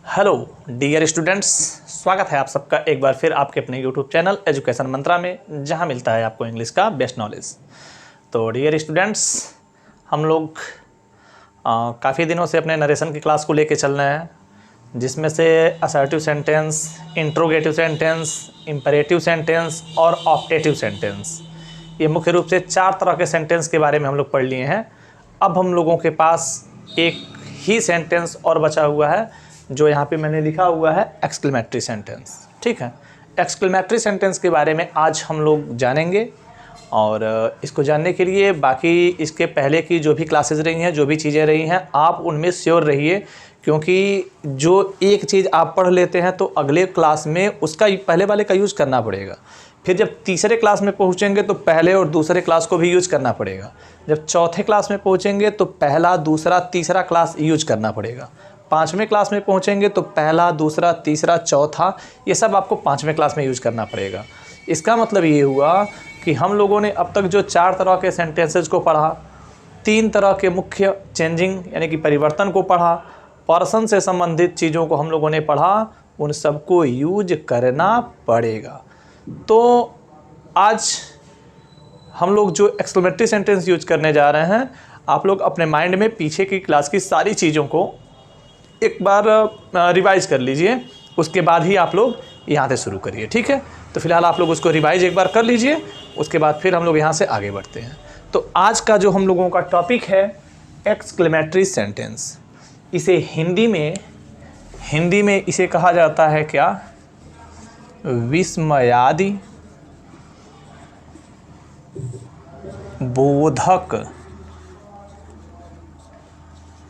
Hello dear students, स्वागत है आप सबका एक बार फिर आपके अपने यूट्यूब चैनल एजुकेशन मंत्रा में, जहां मिलता है आपको इंग्लिश का बेस्ट नॉलेज। तो डियर स्टूडेंट्स, हम लोग काफ़ी दिनों से अपने नरेशन की क्लास को लेके चल रहे हैं, जिसमें से assertive sentence, interrogative sentence, imperative sentence और ऑप्टेटिव सेंटेंस, ये मुख्य रूप से 4 तरह के सेंटेंस के बारे में हम लोग पढ़ लिए हैं। अब हम लोगों के पास एक ही सेंटेंस और बचा हुआ है, जो यहाँ पे मैंने लिखा हुआ है एक्सक्लेमेटरी सेंटेंस। ठीक है, एक्सक्लेमेटरी सेंटेंस के बारे में आज हम लोग जानेंगे। और इसको जानने के लिए बाकी इसके पहले की जो भी क्लासेस रही हैं, जो भी चीज़ें रही हैं, आप उनमें श्योर रहिए, क्योंकि जो एक चीज़ आप पढ़ लेते हैं तो अगले क्लास में उसका पहले वाले का यूज़ करना पड़ेगा। फिर जब तीसरे क्लास में पहुँचेंगे तो पहले और दूसरे क्लास को भी यूज करना पड़ेगा। जब चौथे क्लास में पहुँचेंगे तो पहला, दूसरा, तीसरा क्लास यूज करना पड़ेगा। 5वें क्लास में पहुँचेंगे तो पहला, दूसरा, तीसरा, चौथा, ये सब आपको 5वें क्लास में यूज करना पड़ेगा। इसका मतलब ये हुआ कि हम लोगों ने अब तक जो 4 तरह के सेंटेंसेस को पढ़ा, 3 तरह के मुख्य चेंजिंग यानी कि परिवर्तन को पढ़ा, पर्सन से संबंधित चीज़ों को हम लोगों ने पढ़ा, उन सबको यूज करना पड़ेगा। तो आज हम लोग जो एक्सक्लेमेटरी सेंटेंस यूज करने जा रहे हैं, आप लोग अपने माइंड में पीछे की क्लास की सारी चीज़ों को एक बार रिवाइज कर लीजिए, उसके बाद ही आप लोग यहाँ से शुरू करिए। ठीक है, तो फिलहाल आप लोग उसको रिवाइज एक बार कर लीजिए, उसके बाद फिर हम लोग यहाँ से आगे बढ़ते हैं। तो आज का जो हम लोगों का टॉपिक है एक्सक्लेमेटरी सेंटेंस, इसे हिंदी में इसे कहा जाता है क्या? विस्मयादि बोधक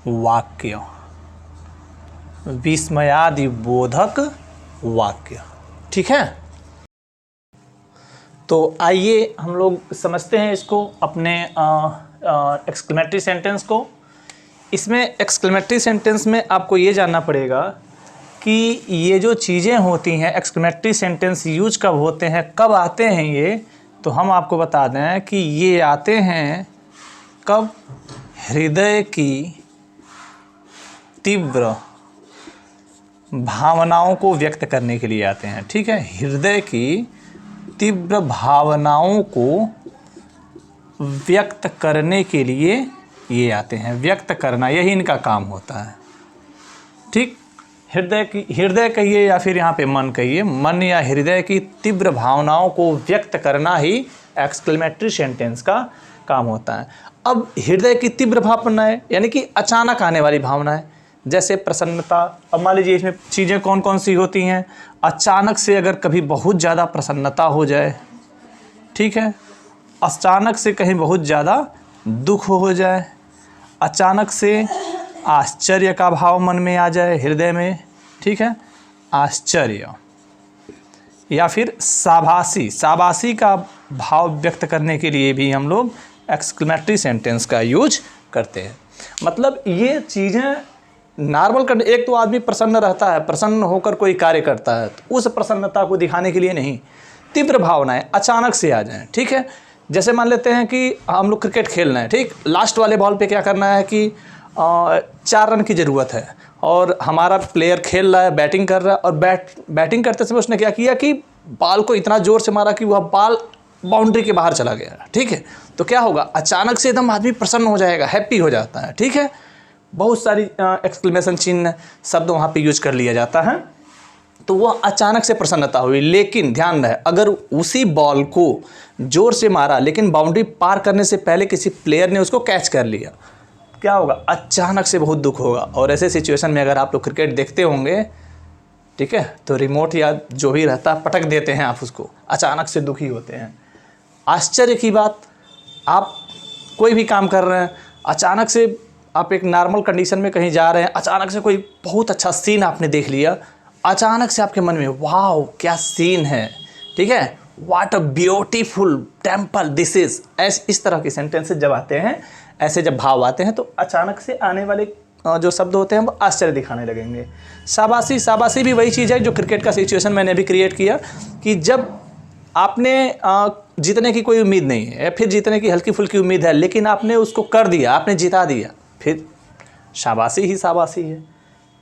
वाक्य। विस्मयादि बोधक वाक्य। ठीक है, तो आइए हम लोग समझते हैं इसको, अपने एक्सक्लेमेटरी सेंटेंस को। इसमें एक्सक्लेमेटरी सेंटेंस में आपको ये जानना पड़ेगा कि ये जो चीज़ें होती हैं, एक्सक्लेमेटरी सेंटेंस यूज कब होते हैं, कब आते हैं ये, तो हम आपको बता दें कि ये आते हैं कब? हृदय की तीव्र भावनाओं को व्यक्त करने के लिए आते हैं। ठीक है, हृदय की तीव्र भावनाओं को व्यक्त करने के लिए ये आते हैं। व्यक्त करना, यही इनका काम होता है। ठीक, हृदय कहिए या फिर यहाँ पे मन कहिए, मन या हृदय की तीव्र भावनाओं को व्यक्त करना ही एक्सक्लेमेटरी सेंटेंस का काम होता है। अब हृदय की तीव्र भावनाएं यानी कि अचानक आने वाली भावनाएं, जैसे प्रसन्नता। अब मान लीजिए इसमें चीज़ें कौन कौन सी होती हैं? अचानक से अगर कभी बहुत ज़्यादा प्रसन्नता हो जाए, ठीक है, अचानक से कहीं बहुत ज़्यादा दुख हो जाए, अचानक से आश्चर्य का भाव मन में आ जाए, हृदय में, ठीक है, आश्चर्य, या फिर शाबाशी का भाव व्यक्त करने के लिए भी हम लोग एक्सक्लेमेटरी सेंटेंस का यूज करते हैं। मतलब ये चीज़ें नॉर्मल एक तो आदमी प्रसन्न रहता है, प्रसन्न होकर कोई कार्य करता है, तो उस प्रसन्नता को दिखाने के लिए नहीं, तीव्र भावनाएं अचानक से आ जाएं। ठीक है, जैसे मान लेते हैं कि हम लोग क्रिकेट खेल रहे हैं, ठीक, लास्ट वाले बॉल पे क्या करना है कि 4 रन की ज़रूरत है, और हमारा प्लेयर खेल रहा है, बैटिंग कर रहा है, और बैटिंग करते समय उसने क्या किया कि बॉल को इतना ज़ोर से मारा कि वह बॉल बाउंड्री के बाहर चला गया। ठीक है, तो क्या होगा? अचानक से एकदम आदमी प्रसन्न हो जाएगा, हैप्पी हो जाता है। ठीक है, बहुत सारी एक्सक्लेमेशन चिन्ह शब्द वहाँ पे यूज कर लिया जाता है, तो वह अचानक से प्रसन्नता हुई। लेकिन ध्यान रहे, अगर उसी बॉल को ज़ोर से मारा लेकिन बाउंड्री पार करने से पहले किसी प्लेयर ने उसको कैच कर लिया, क्या होगा? अचानक से बहुत दुख होगा। और ऐसे सिचुएशन में अगर आप लोग क्रिकेट देखते होंगे, ठीक है, तो रिमोट या जो भी रहता है पटक देते हैं आप उसको, अचानक से दुखी होते हैं। आश्चर्य की बात, आप कोई भी काम कर रहे हैं, अचानक से आप एक नॉर्मल कंडीशन में कहीं जा रहे हैं, अचानक से कोई बहुत अच्छा सीन आपने देख लिया, अचानक से आपके मन में वाह क्या सीन है, ठीक है, what a beautiful temple this is, इस तरह के सेंटेंसेस जब आते हैं, ऐसे जब भाव आते हैं, तो अचानक से आने वाले जो शब्द होते हैं वो आश्चर्य दिखाने लगेंगे। शाबाशी भी वही चीज़ है जो क्रिकेट का सिचुएशन मैंने अभी क्रिएट किया, कि जब आपने जीतने की कोई उम्मीद नहीं है, फिर जीतने की हल्की फुल्की उम्मीद है, लेकिन आपने उसको कर दिया, आपने जिता दिया, फिर शाबाशी ही शाबाशी है।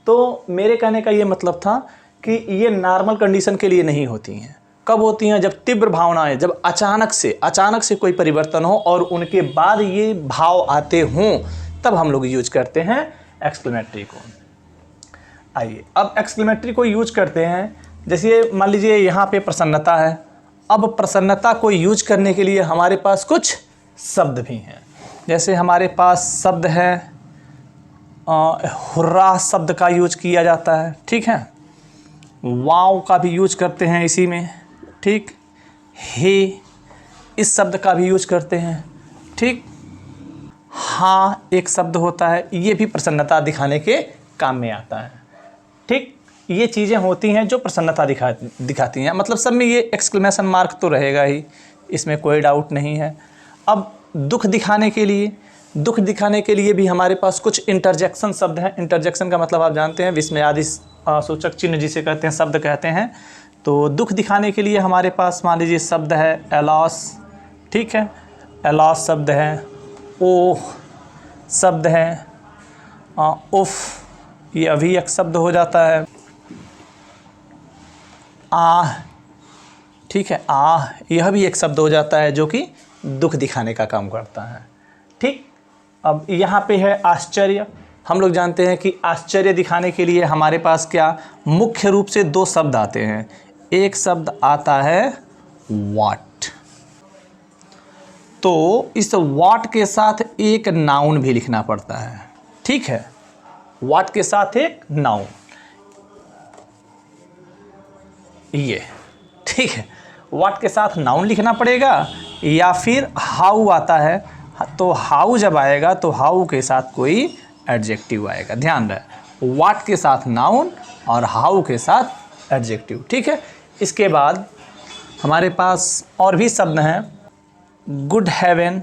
तो मेरे कहने का ये मतलब था कि ये नॉर्मल कंडीशन के लिए नहीं होती हैं। कब होती हैं? जब तीव्र भावनाएं, जब अचानक से कोई परिवर्तन हो और उनके बाद ये भाव आते हों, तब हम लोग यूज करते हैं एक्सक्लेमेटरी को। आइए अब एक्सक्लेमेटरी को यूज करते हैं। जैसे मान लीजिए यहाँ पे प्रसन्नता है। अब प्रसन्नता को यूज करने के लिए हमारे पास कुछ शब्द भी हैं। जैसे हमारे पास शब्द है हुर्रा शब्द का यूज किया जाता है, ठीक है। वाव का भी यूज करते हैं इसी में, ठीक। हे इस शब्द का भी यूज करते हैं, ठीक। हाँ एक शब्द होता है, ये भी प्रसन्नता दिखाने के काम में आता है, ठीक। ये चीज़ें होती हैं जो प्रसन्नता दिखाती हैं। मतलब सब में ये एक्सक्लेमेशन मार्क तो रहेगा ही, इसमें कोई डाउट नहीं है। अब दुख दिखाने के लिए भी हमारे पास कुछ इंटरजेक्शन शब्द हैं। इंटरजेक्शन का मतलब आप जानते हैं, विस्मयादि सूचक चिन्ह जिसे कहते हैं, शब्द कहते हैं। तो दुख दिखाने के लिए हमारे पास मान लीजिए शब्द है एलॉस, ठीक है। एलॉस शब्द है, ओह शब्द है, उफ ये अभी एक शब्द हो जाता है, आह, ठीक है। आह यह भी एक शब्द हो जाता है जो कि दुख दिखाने का काम करता है, ठीक। अब यहाँ पे है आश्चर्य। हम लोग जानते हैं कि आश्चर्य दिखाने के लिए हमारे पास क्या मुख्य रूप से दो शब्द आते हैं। एक शब्द आता है व्हाट, तो इस व्हाट के साथ एक नाउन भी लिखना पड़ता है, ठीक है। व्हाट के साथ एक नाउन, ये ठीक है। व्हाट के साथ नाउन लिखना पड़ेगा, या फिर हाउ आता है, तो हाउ जब आएगा तो हाउ के साथ कोई एडजेक्टिव आएगा। ध्यान रहे, व्हाट के साथ नाउन और हाउ के साथ एडजेक्टिव, ठीक है। इसके बाद हमारे पास और भी शब्द हैं। गुड हेवन,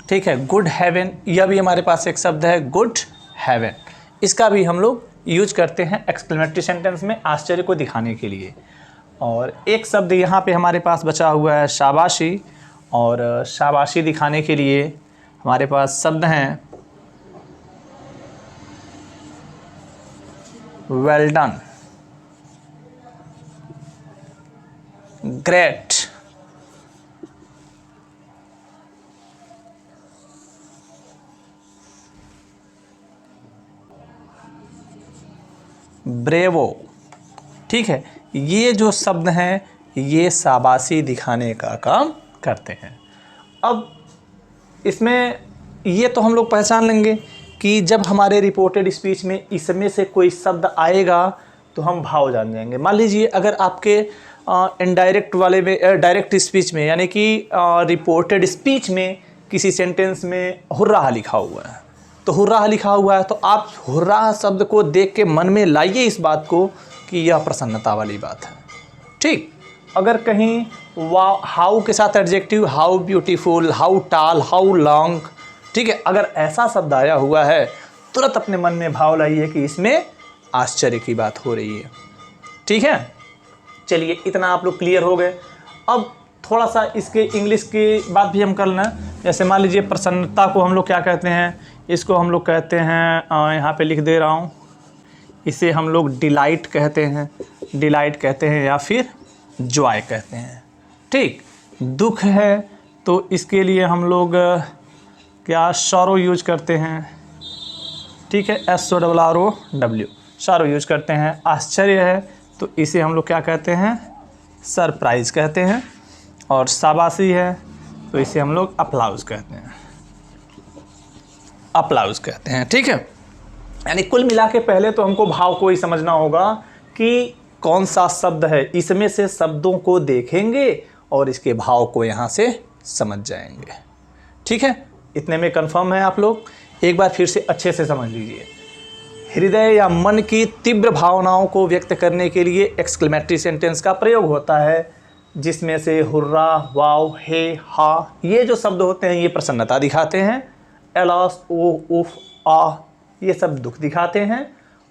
ठीक है। गुड हेवन यह भी हमारे पास एक शब्द है, गुड हेवन। इसका भी हम लोग यूज करते हैं एक्सक्लेमेटरी सेंटेंस में आश्चर्य को दिखाने के लिए। और एक शब्द यहाँ पे हमारे पास बचा हुआ है शाबाशी, और शाबाशी दिखाने के लिए हमारे पास शब्द हैं वेल डन, ग्रेट, ब्रेवो, ठीक है। ये जो शब्द हैं ये शाबाशी दिखाने का काम करते हैं। अब इसमें ये तो हम लोग पहचान लेंगे कि जब हमारे रिपोर्टेड स्पीच में इसमें से कोई शब्द आएगा तो हम भाव जान जाएंगे। मान लीजिए अगर आपके इनडायरेक्ट वाले में, डायरेक्ट स्पीच में यानी कि रिपोर्टेड स्पीच में किसी सेंटेंस में हुर्राह लिखा हुआ है, तो हुर्राह लिखा हुआ है तो आप हुर्राह शब्द को देख के मन में लाइए इस बात को कि यह प्रसन्नता वाली बात है, ठीक। अगर कहीं हाउ के साथ एडजेक्टिव, हाउ ब्यूटीफुल, हाउ टाल, हाउ लॉन्ग, ठीक है, अगर ऐसा शब्द आया हुआ है तुरंत अपने मन में भाव लाइए कि इसमें आश्चर्य की बात हो रही है, ठीक है। चलिए इतना आप लोग क्लियर हो गए। अब थोड़ा सा इसके इंग्लिश की बात भी हम कर लें। जैसे मान लीजिए प्रसन्नता को हम लोग क्या कहते हैं, इसको हम लोग कहते हैं, यहाँ पे लिख दे रहा हूँ, इसे हम लोग डिलाइट कहते हैं, डिलाइट कहते हैं या फिर जॉय कहते हैं, ठीक। दुख है तो इसके लिए हम लोग क्या सॉरो यूज करते हैं, ठीक है, SORROW, सॉरो यूज करते हैं। आश्चर्य है तो इसे हम लोग क्या कहते हैं, सरप्राइज कहते हैं। और शाबाशी है तो इसे हम लोग अप्लाउज कहते हैं, अप्लाउज कहते हैं, ठीक है। यानी कुल मिला के पहले तो हमको भाव को ही समझना होगा कि कौन सा शब्द है, इसमें से शब्दों को देखेंगे और इसके भाव को यहाँ से समझ जाएंगे, ठीक है। इतने में कंफर्म है आप लोग? एक बार फिर से अच्छे से समझ लीजिए। हृदय या मन की तीव्र भावनाओं को व्यक्त करने के लिए एक्सक्लेमेटरी सेंटेंस का प्रयोग होता है, जिसमें से हुर्रा, वाव, हे, हा ये जो शब्द होते हैं ये प्रसन्नता दिखाते हैं। एलॉस, ओ, उफ, आ ये सब दुख दिखाते हैं।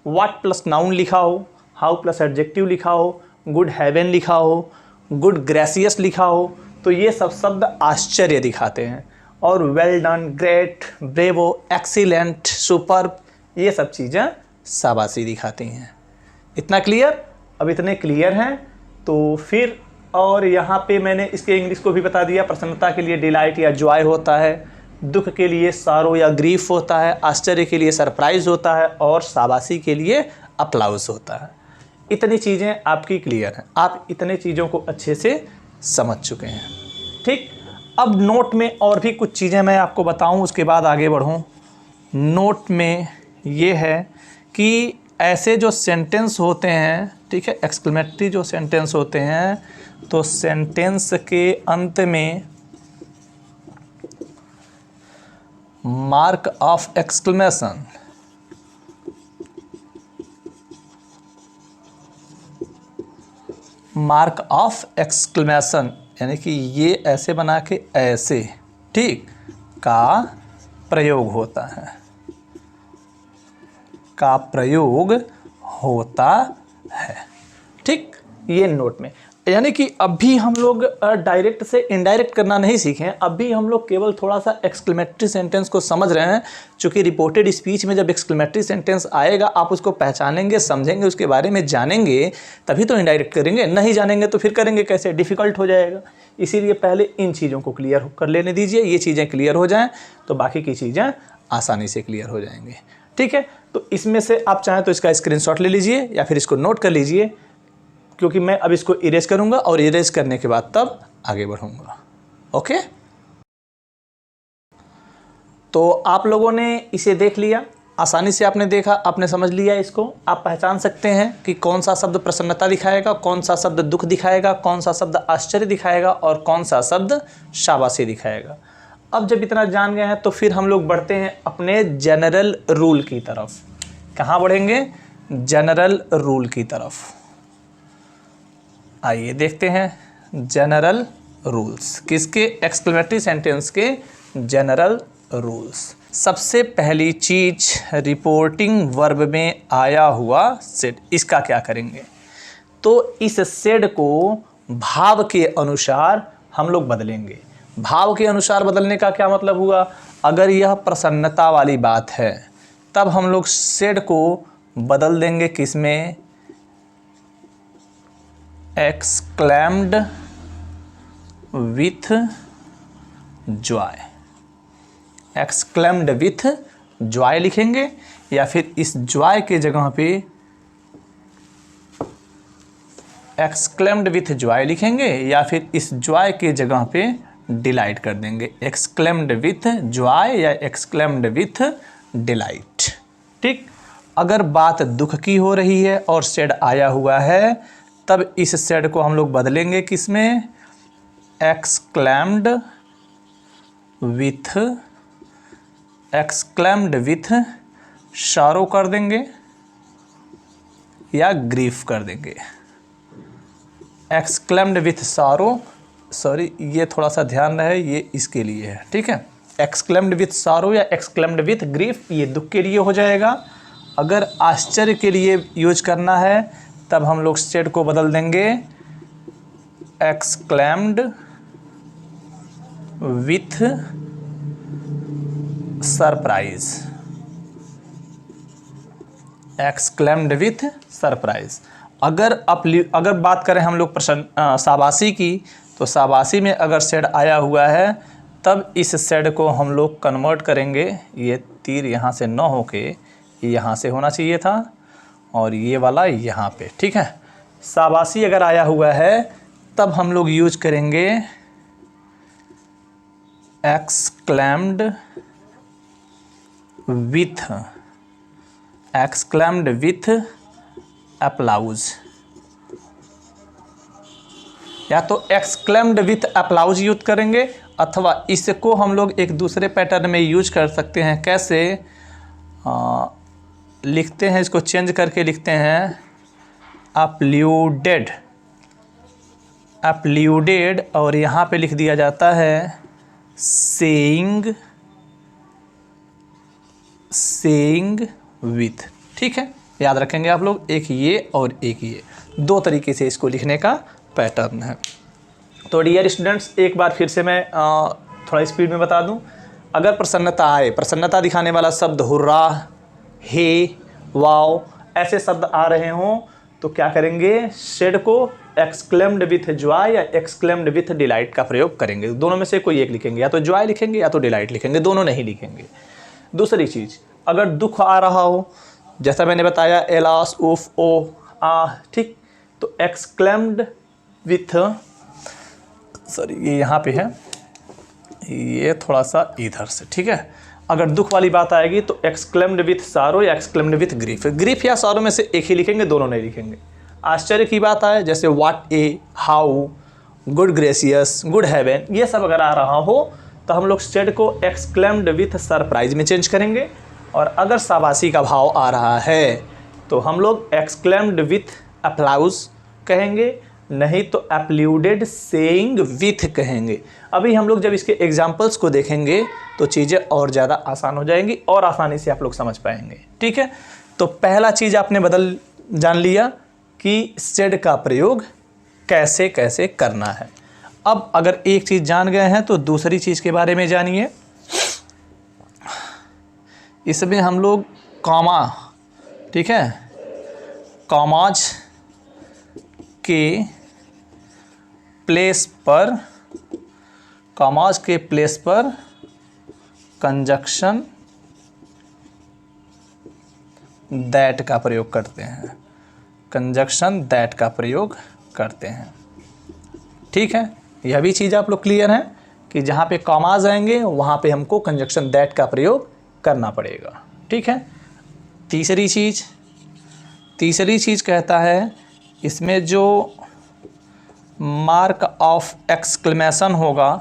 व्हाट प्लस नाउन लिखा हो, हाउ प्लस एडजेक्टिव लिखा हो, गुड हेवन लिखा हो, गुड ग्रेसियस लिखा हो, तो ये सब शब्द आश्चर्य दिखाते हैं। और well done, great, bravo, excellent, super, ये सब चीज़ें शाबाशी दिखाती हैं। इतना क्लियर? अब इतने क्लियर हैं तो फिर, और यहाँ पे मैंने इसके इंग्लिश को भी बता दिया। प्रसन्नता के लिए डिलाइट या जॉय होता है, दुख के लिए सारो या ग्रीफ होता है, आश्चर्य के लिए सरप्राइज होता है, और शाबाशी के लिए अप्लाउस होता है। इतनी चीज़ें आपकी क्लियर हैं, आप इतने चीज़ों को अच्छे से समझ चुके हैं। ठीक, अब नोट में और भी कुछ चीज़ें मैं आपको बताऊं, उसके बाद आगे बढ़ूं। नोट में ये है कि ऐसे जो सेंटेंस होते हैं, ठीक है, एक्सक्लेमेटरी जो सेंटेंस होते हैं, तो सेंटेंस के अंत में mark of exclamation, mark of exclamation यानी कि ये ऐसे बना के ऐसे, ठीक, का प्रयोग होता है, का प्रयोग होता है। ठीक, ये नोट में, यानी कि अभी हम लोग डायरेक्ट से इनडायरेक्ट करना नहीं सीखे हैं, अभी हम लोग केवल थोड़ा सा एक्सक्लेमेटरी सेंटेंस को समझ रहे हैं। चूँकि रिपोर्टेड स्पीच में जब एक्सक्लेमेटरी सेंटेंस आएगा, आप उसको पहचानेंगे, समझेंगे, उसके बारे में जानेंगे, तभी तो इनडायरेक्ट करेंगे। नहीं जानेंगे तो फिर करेंगे कैसे? डिफ़िकल्ट हो जाएगा। इसीलिए पहले इन चीज़ों को क्लियर कर लेने दीजिए। ये चीज़ें क्लियर हो जाएँ तो बाकी की चीज़ें आसानी से क्लियर हो जाएंगी। ठीक है, तो इसमें से आप चाहें तो इसका स्क्रीनशॉट ले लीजिए या फिर इसको नोट कर लीजिए, क्योंकि मैं अब इसको इरेज करूंगा और इरेज करने के बाद तब आगे बढ़ूंगा। ओके, तो आप लोगों ने इसे देख लिया, आसानी से आपने देखा, आपने समझ लिया। इसको आप पहचान सकते हैं कि कौन सा शब्द प्रसन्नता दिखाएगा, कौन सा शब्द दुख दिखाएगा, कौन सा शब्द आश्चर्य दिखाएगा और कौन सा शब्द शाबाशी दिखाएगा। अब जब इतना जान गए हैं तो फिर हम लोग बढ़ते हैं अपने जनरल रूल की तरफ। कहाँ बढ़ेंगे? जनरल रूल की तरफ। आइए देखते हैं जनरल रूल्स किसके? एक्सक्लेमेटरी सेंटेंस के जनरल रूल्स। सबसे पहली चीज, रिपोर्टिंग वर्ब में आया हुआ सेड, इसका क्या करेंगे? तो इस सेड को भाव के अनुसार हम लोग बदलेंगे। भाव के अनुसार बदलने का क्या मतलब हुआ? अगर यह प्रसन्नता वाली बात है तब हम लोग सेड को बदल देंगे किसमें? Exclaimed with Joy. Exclaimed with Joy लिखेंगे, या फिर इस जॉय के जगह पे एक्सक्लेम्ड विथ जॉय लिखेंगे, या फिर इस जॉय के जगह पे डिलाइट कर देंगे। एक्सक्लेम्ड विथ जॉय या एक्सक्लेम्ड विथ डिलाइट। ठीक, अगर बात दुख की हो रही है और सेड आया हुआ है तब इस सेड को हम लोग बदलेंगे किसमें? एक्सक्लेम्ड विथ शारो कर देंगे या ग्रीफ कर देंगे। एक्सक्लेम्ड विथ सारो, सॉरी ये थोड़ा सा ध्यान रहे, ये इसके लिए है। ठीक है, एक्सक्लेम्ड विथ सारो या एक्सक्लेम्ड विथ ग्रीफ, ये दुख के लिए हो जाएगा। अगर आश्चर्य के लिए यूज करना है तब हम लोग सेड को बदल देंगे exclaimed with surprise. Exclaimed with surprise. अगर बात करें हम लोग शाबाशी की, तो शाबाशी में अगर सेड आया हुआ है तब इस सेड को हम लोग कन्वर्ट करेंगे। ये तीर यहाँ से न होके यहाँ से होना चाहिए था और ये वाला यहाँ पे। ठीक है, शाबाशी अगर आया हुआ है तब हम लोग यूज करेंगे एक्सक्लेम्ड विथ अप्लाउज, या तो एक्सक्लेम्ड विथ अप्लाउज यूज करेंगे, अथवा इसको हम लोग एक दूसरे पैटर्न में यूज कर सकते हैं। कैसे लिखते हैं? इसको चेंज करके लिखते हैं अपल्यूडेड, और यहाँ पे लिख दिया जाता है सेइंग विथ। ठीक है, याद रखेंगे आप लोग, एक ये और एक ये, दो तरीके से इसको लिखने का पैटर्न है। तो डियर स्टूडेंट्स, एक बार फिर से मैं थोड़ा स्पीड में बता दूं, अगर प्रसन्नता आए, प्रसन्नता दिखाने वाला शब्द हुर्रा, हे, वाओ ऐसे शब्द आ रहे हों तो क्या करेंगे, सेड को एक्सक्लेम्ड विथ जॉय या एक्सक्लेम्ड विथ डिलाइट का प्रयोग करेंगे। दोनों में से कोई एक लिखेंगे, या तो जॉय लिखेंगे या तो डिलाइट लिखेंगे, दोनों नहीं लिखेंगे। दूसरी चीज़, अगर दुख आ रहा हो, जैसा मैंने बताया एलास, उफ, ओ, आ, ठीक, तो एक्सक्लेम्ड विथ, सॉरी ये यहाँ पे है, ये थोड़ा सा इधर से, ठीक है। अगर दुख वाली बात आएगी तो एक्सक्लेम्ड विथ सारो या एक्सक्लेम्ड विथ ग्रीफ, ग्रीफ या सारो में से एक ही लिखेंगे, दोनों नहीं लिखेंगे। आश्चर्य की बात आए, जैसे what a, how, good gracious, good heaven, ये सब अगर आ रहा हो तो हम लोग सेड को एक्सक्लेम्ड विथ सरप्राइज में चेंज करेंगे। और अगर शाबाशी का भाव आ रहा है तो हम लोग एक्सक्लेम्ड विथ अप्लाउज कहेंगे, नहीं तो एप्ल्यूडेड सेइंग विथ कहेंगे। अभी हम लोग जब इसके एग्जाम्पल्स को देखेंगे तो चीज़ें और ज़्यादा आसान हो जाएंगी और आसानी से आप लोग समझ पाएंगे, ठीक है। तो पहला चीज़ आपने जान लिया कि सेड का प्रयोग कैसे कैसे करना है। अब अगर एक चीज़ जान गए हैं तो दूसरी चीज़ के बारे में जानिए। इसमें हम लोग कॉमा, ठीक है, कॉमाज के प्लेस पर, कॉमाज के प्लेस पर कंजक्शन दैट का प्रयोग करते हैं, कंजक्शन दैट का प्रयोग करते हैं, ठीक है। यह भी चीज़ आप लोग क्लियर है कि जहाँ पे कॉमाज आएंगे वहाँ पे हमको कंजक्शन दैट का प्रयोग करना पड़ेगा, ठीक है। तीसरी चीज़ कहता है, इसमें जो मार्क ऑफ एक्सक्लेमेशन होगा,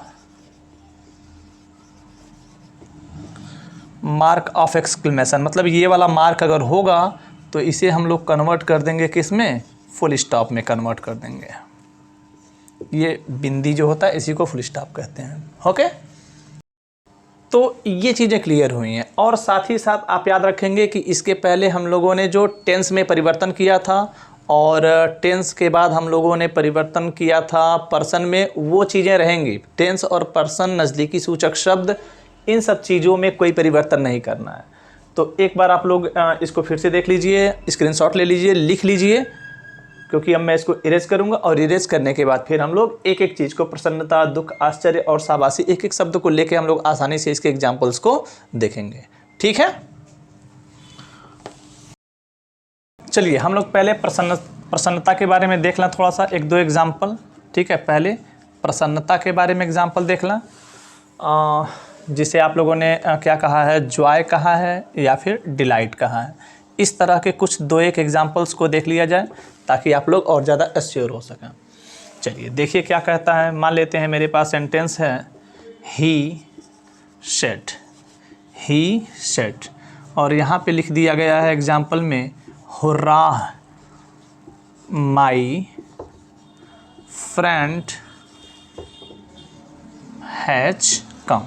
मार्क ऑफ एक्सक्लेमेशन मतलब ये वाला मार्क अगर होगा तो इसे हम लोग कन्वर्ट कर देंगे किस में, फुल स्टॉप में कन्वर्ट कर देंगे। ये बिंदी जो होता है इसी को फुल स्टॉप कहते हैं, ओके। तो ये चीज़ें क्लियर हुई हैं। और साथ ही साथ आप याद रखेंगे कि इसके पहले हम लोगों ने जो टेंस में परिवर्तन किया था और टेंस के बाद हम लोगों ने परिवर्तन किया था पर्सन में, वो चीज़ें रहेंगी। टेंस और पर्सन नज़दीकी सूचक शब्द, इन सब चीज़ों में कोई परिवर्तन नहीं करना है। तो एक बार आप लोग इसको फिर से देख लीजिए, स्क्रीनशॉट ले लीजिए, लिख लीजिए, क्योंकि अब मैं इसको इरेज करूंगा और इरेज करने के बाद फिर हम लोग एक एक चीज़ को, प्रसन्नता, दुख, आश्चर्य और शाबाशी, एक एक शब्द को लेके हम लोग आसानी से इसके एग्जाम्पल्स को देखेंगे, ठीक है। चलिए हम लोग पहले प्रसन्नता के बारे में देख लें थोड़ा सा, एक दो एग्जाम्पल, ठीक है। पहले प्रसन्नता के बारे में एग्जाम्पल देख लें, जिसे आप लोगों ने क्या कहा है, जॉय कहा है या फिर डिलाइट कहा है। इस तरह के कुछ दो एक एग्जाम्पल्स को देख लिया जाए ताकि आप लोग और ज़्यादा एश्योर हो सकें। चलिए देखिए क्या कहता है। मान लेते हैं मेरे पास सेंटेंस है ही सेड, और यहाँ पे लिख दिया गया है एग्जाम्पल में, hurrah my friend has come,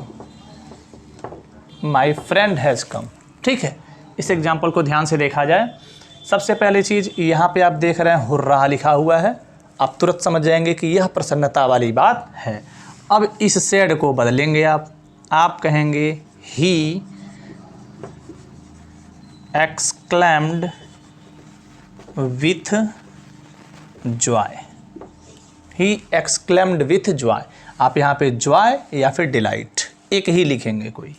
my friend has come, ठीक है। इस एग्जाम्पल को ध्यान से देखा जाए, सबसे पहले चीज़ यहाँ पे आप देख रहे हैं हुर्रा लिखा हुआ है, आप तुरंत समझ जाएंगे कि यह प्रसन्नता वाली बात है। अब इस सेड को बदलेंगे आप कहेंगे he exclaimed with Joy, he exclaimed with Joy. आप यहाँ पे जॉय या फिर डिलाइट एक ही लिखेंगे कोई।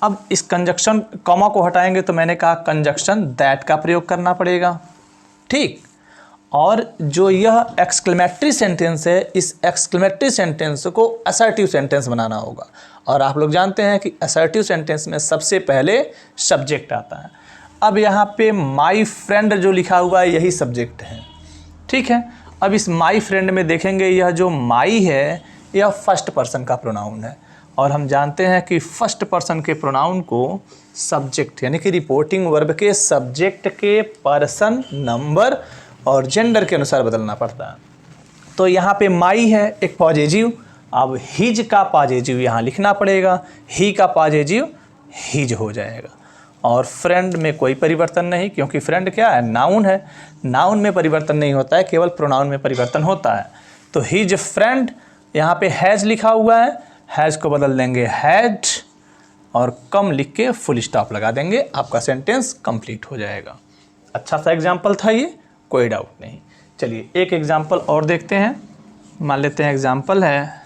अब इस कंजक्शन कॉमा को हटाएंगे तो मैंने कहा कंजक्शन दैट का प्रयोग करना पड़ेगा, ठीक। और जो यह एक्सक्लेमेटरी सेंटेंस है, इस एक्सक्लेमेटरी सेंटेंस को असर्टिव सेंटेंस बनाना होगा। और आप लोग जानते हैं कि असर्टिव सेंटेंस में सबसे पहले सब्जेक्ट आता है। अब यहाँ पे माई फ्रेंड जो लिखा हुआ है यही सब्जेक्ट है, ठीक है। अब इस माई फ्रेंड में देखेंगे, यह जो माई है यह फर्स्ट पर्सन का प्रोनाउन है, और हम जानते हैं कि फर्स्ट पर्सन के प्रोनाउन को सब्जेक्ट यानी कि रिपोर्टिंग वर्ब के सब्जेक्ट के पर्सन, नंबर और जेंडर के अनुसार बदलना पड़ता है। तो यहाँ पे माई है एक पॉजिटिव, अब हिज का पॉजिटिव यहाँ लिखना पड़ेगा, ही का पॉजिटिव हिज हो जाएगा। और फ्रेंड में कोई परिवर्तन नहीं, क्योंकि फ्रेंड क्या है, नाउन है, नाउन में परिवर्तन नहीं होता है, केवल प्रोनाउन में परिवर्तन होता है। तो हिज फ्रेंड यहाँ पे हैज़ लिखा हुआ है, हैज़ को बदल देंगे हैड और कम लिख के फुल स्टॉप लगा देंगे, आपका सेंटेंस कंप्लीट हो जाएगा। अच्छा सा एग्जाम्पल था ये, कोई डाउट नहीं। चलिए एक एग्जाम्पल और देखते हैं। मान लेते हैं एग्जाम्पल है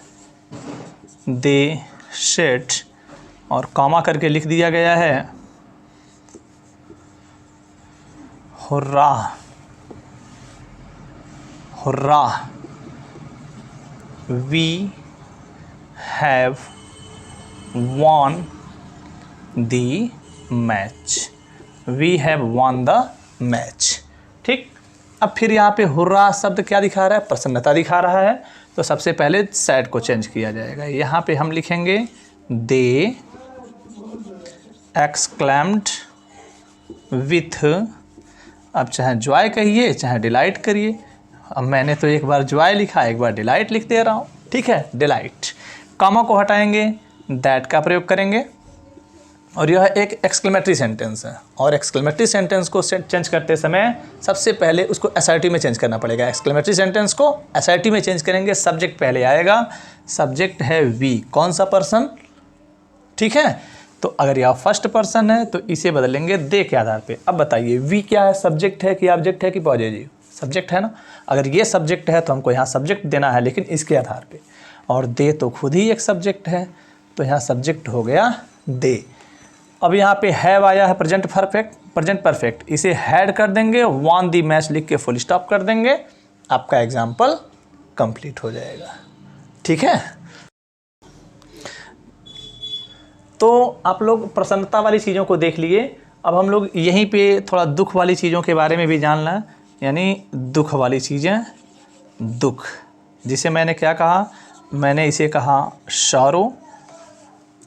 दे शेड और कॉमा करके लिख दिया गया है hurrah hurrah we have won the match, we have won the match. ठीक, अब फिर यहाँ पे हुर्रा शब्द क्या दिखा रहा है, प्रसन्नता दिखा रहा है, तो सबसे पहले सैड को चेंज किया जाएगा। यहाँ पे हम लिखेंगे दे एक्सक्लेम्ड विथ, अब चाहे जॉय कहिए चाहे डिलाइट करिए, अब मैंने तो एक बार जॉय लिखा एक बार डिलाइट लिख दे रहा हूँ, ठीक है, डिलाइट। कॉमा को हटाएंगे, दैट का प्रयोग करेंगे और यह एक एक्सक्लेमेटरी सेंटेंस है और एक्सक्लेमेटरी सेंटेंस को चेंज करते समय सबसे पहले उसको एसआरटी में चेंज करना पड़ेगा। एक्सक्लेमेटरी सेंटेंस को एसआरटी में चेंज करेंगे, सब्जेक्ट पहले आएगा, सब्जेक्ट है वी, कौन सा पर्सन, ठीक है, तो अगर यह फर्स्ट पर्सन है तो इसे बदलेंगे दे के आधार पे। अब बताइए वी क्या है, सब्जेक्ट है कि ऑब्जेक्ट है कि पॉजिटिव, सब्जेक्ट है ना, अगर ये सब्जेक्ट है तो हमको यहाँ सब्जेक्ट देना है लेकिन इसके आधार पे, और दे तो खुद ही एक सब्जेक्ट है तो यहाँ सब्जेक्ट हो गया दे। अब यहाँ पे हैव आया है प्रेजेंट परफेक्ट, इसे हैड कर देंगे, वॉन दी मैच लिख के फुल स्टॉप कर देंगे, आपका एग्जाम्पल कंप्लीट हो जाएगा। ठीक है, तो आप लोग प्रसन्नता वाली चीज़ों को देख लिए। अब हम लोग यहीं पे थोड़ा दुख वाली चीज़ों के बारे में भी जानना है, यानी दुख वाली चीज़ें, दुख जिसे मैंने क्या कहा, मैंने इसे कहा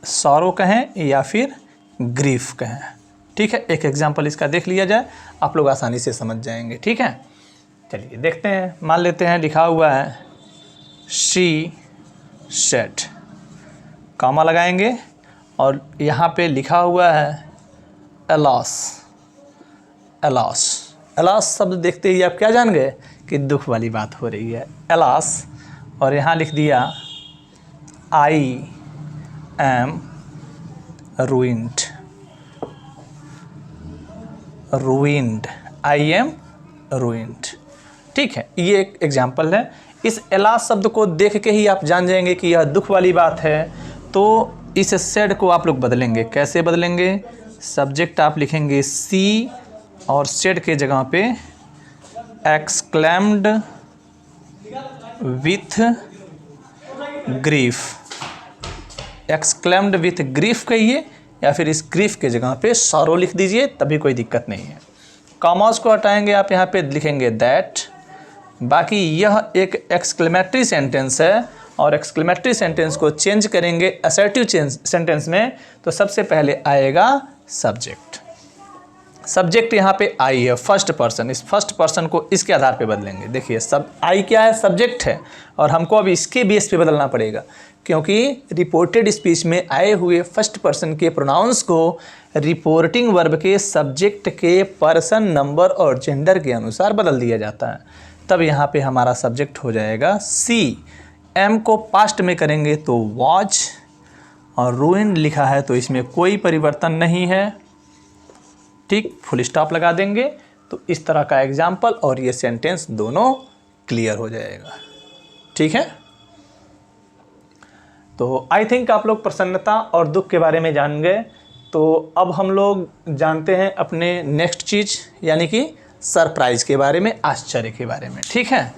सॉरो कहें या फिर ग्रीफ कहें। ठीक है, एक एग्जांपल इसका देख लिया जाए, आप लोग आसानी से समझ जाएंगे। ठीक है, चलिए देखते हैं। मान लेते हैं लिखा हुआ है शी सेड, कॉमा लगाएंगे और यहाँ पे लिखा हुआ है एलॉस। एलॉस शब्द देखते ही आप क्या जान गए कि दुख वाली बात हो रही है, एलॉस, और यहाँ लिख दिया I am ruined, I am ruined। ठीक है, ये एक एग्जाम्पल है। इस एलास शब्द को देख के ही आप जान जाएंगे कि यह दुख वाली बात है, तो इस सेड को आप लोग बदलेंगे। कैसे बदलेंगे, सब्जेक्ट आप लिखेंगे सी और सेड के जगह पे exclaimed with grief, exclaimed with grief कहिए या फिर इस ग्रीफ के जगह पे सॉरो लिख दीजिए, तभी कोई दिक्कत नहीं है। कॉमास को हटाएंगे, आप यहाँ पे लिखेंगे दैट। बाकी यह एक एक्सक्लेमेटरी सेंटेंस है और एक्सक्लेमेटरी सेंटेंस को चेंज करेंगे असर्टिव सेंटेंस में, तो सबसे पहले आएगा सब्जेक्ट। सब्जेक्ट यहाँ पे आई है, फर्स्ट पर्सन, इस फर्स्ट पर्सन को इसके आधार पे बदलेंगे। देखिए सब आई क्या है, सब्जेक्ट है, और हमको अब इसके बेस पे बदलना पड़ेगा, क्योंकि रिपोर्टेड स्पीच में आए हुए फर्स्ट पर्सन के प्रोनाउंस को रिपोर्टिंग वर्ब के सब्जेक्ट के पर्सन, नंबर और जेंडर के अनुसार बदल दिया जाता है। तब यहाँ पे हमारा सब्जेक्ट हो जाएगा सी। एम को पास्ट में करेंगे तो वॉच, और रूइन लिखा है तो इसमें कोई परिवर्तन नहीं है। ठीक, फुल स्टॉप लगा देंगे, तो इस तरह का एग्जाम्पल और ये सेंटेंस दोनों क्लियर हो जाएगा। ठीक है, तो आई थिंक आप लोग प्रसन्नता और दुख के बारे में जान गए। तो अब हम लोग जानते हैं अपने नेक्स्ट चीज़, यानी कि सरप्राइज के बारे में, आश्चर्य के बारे में। ठीक है,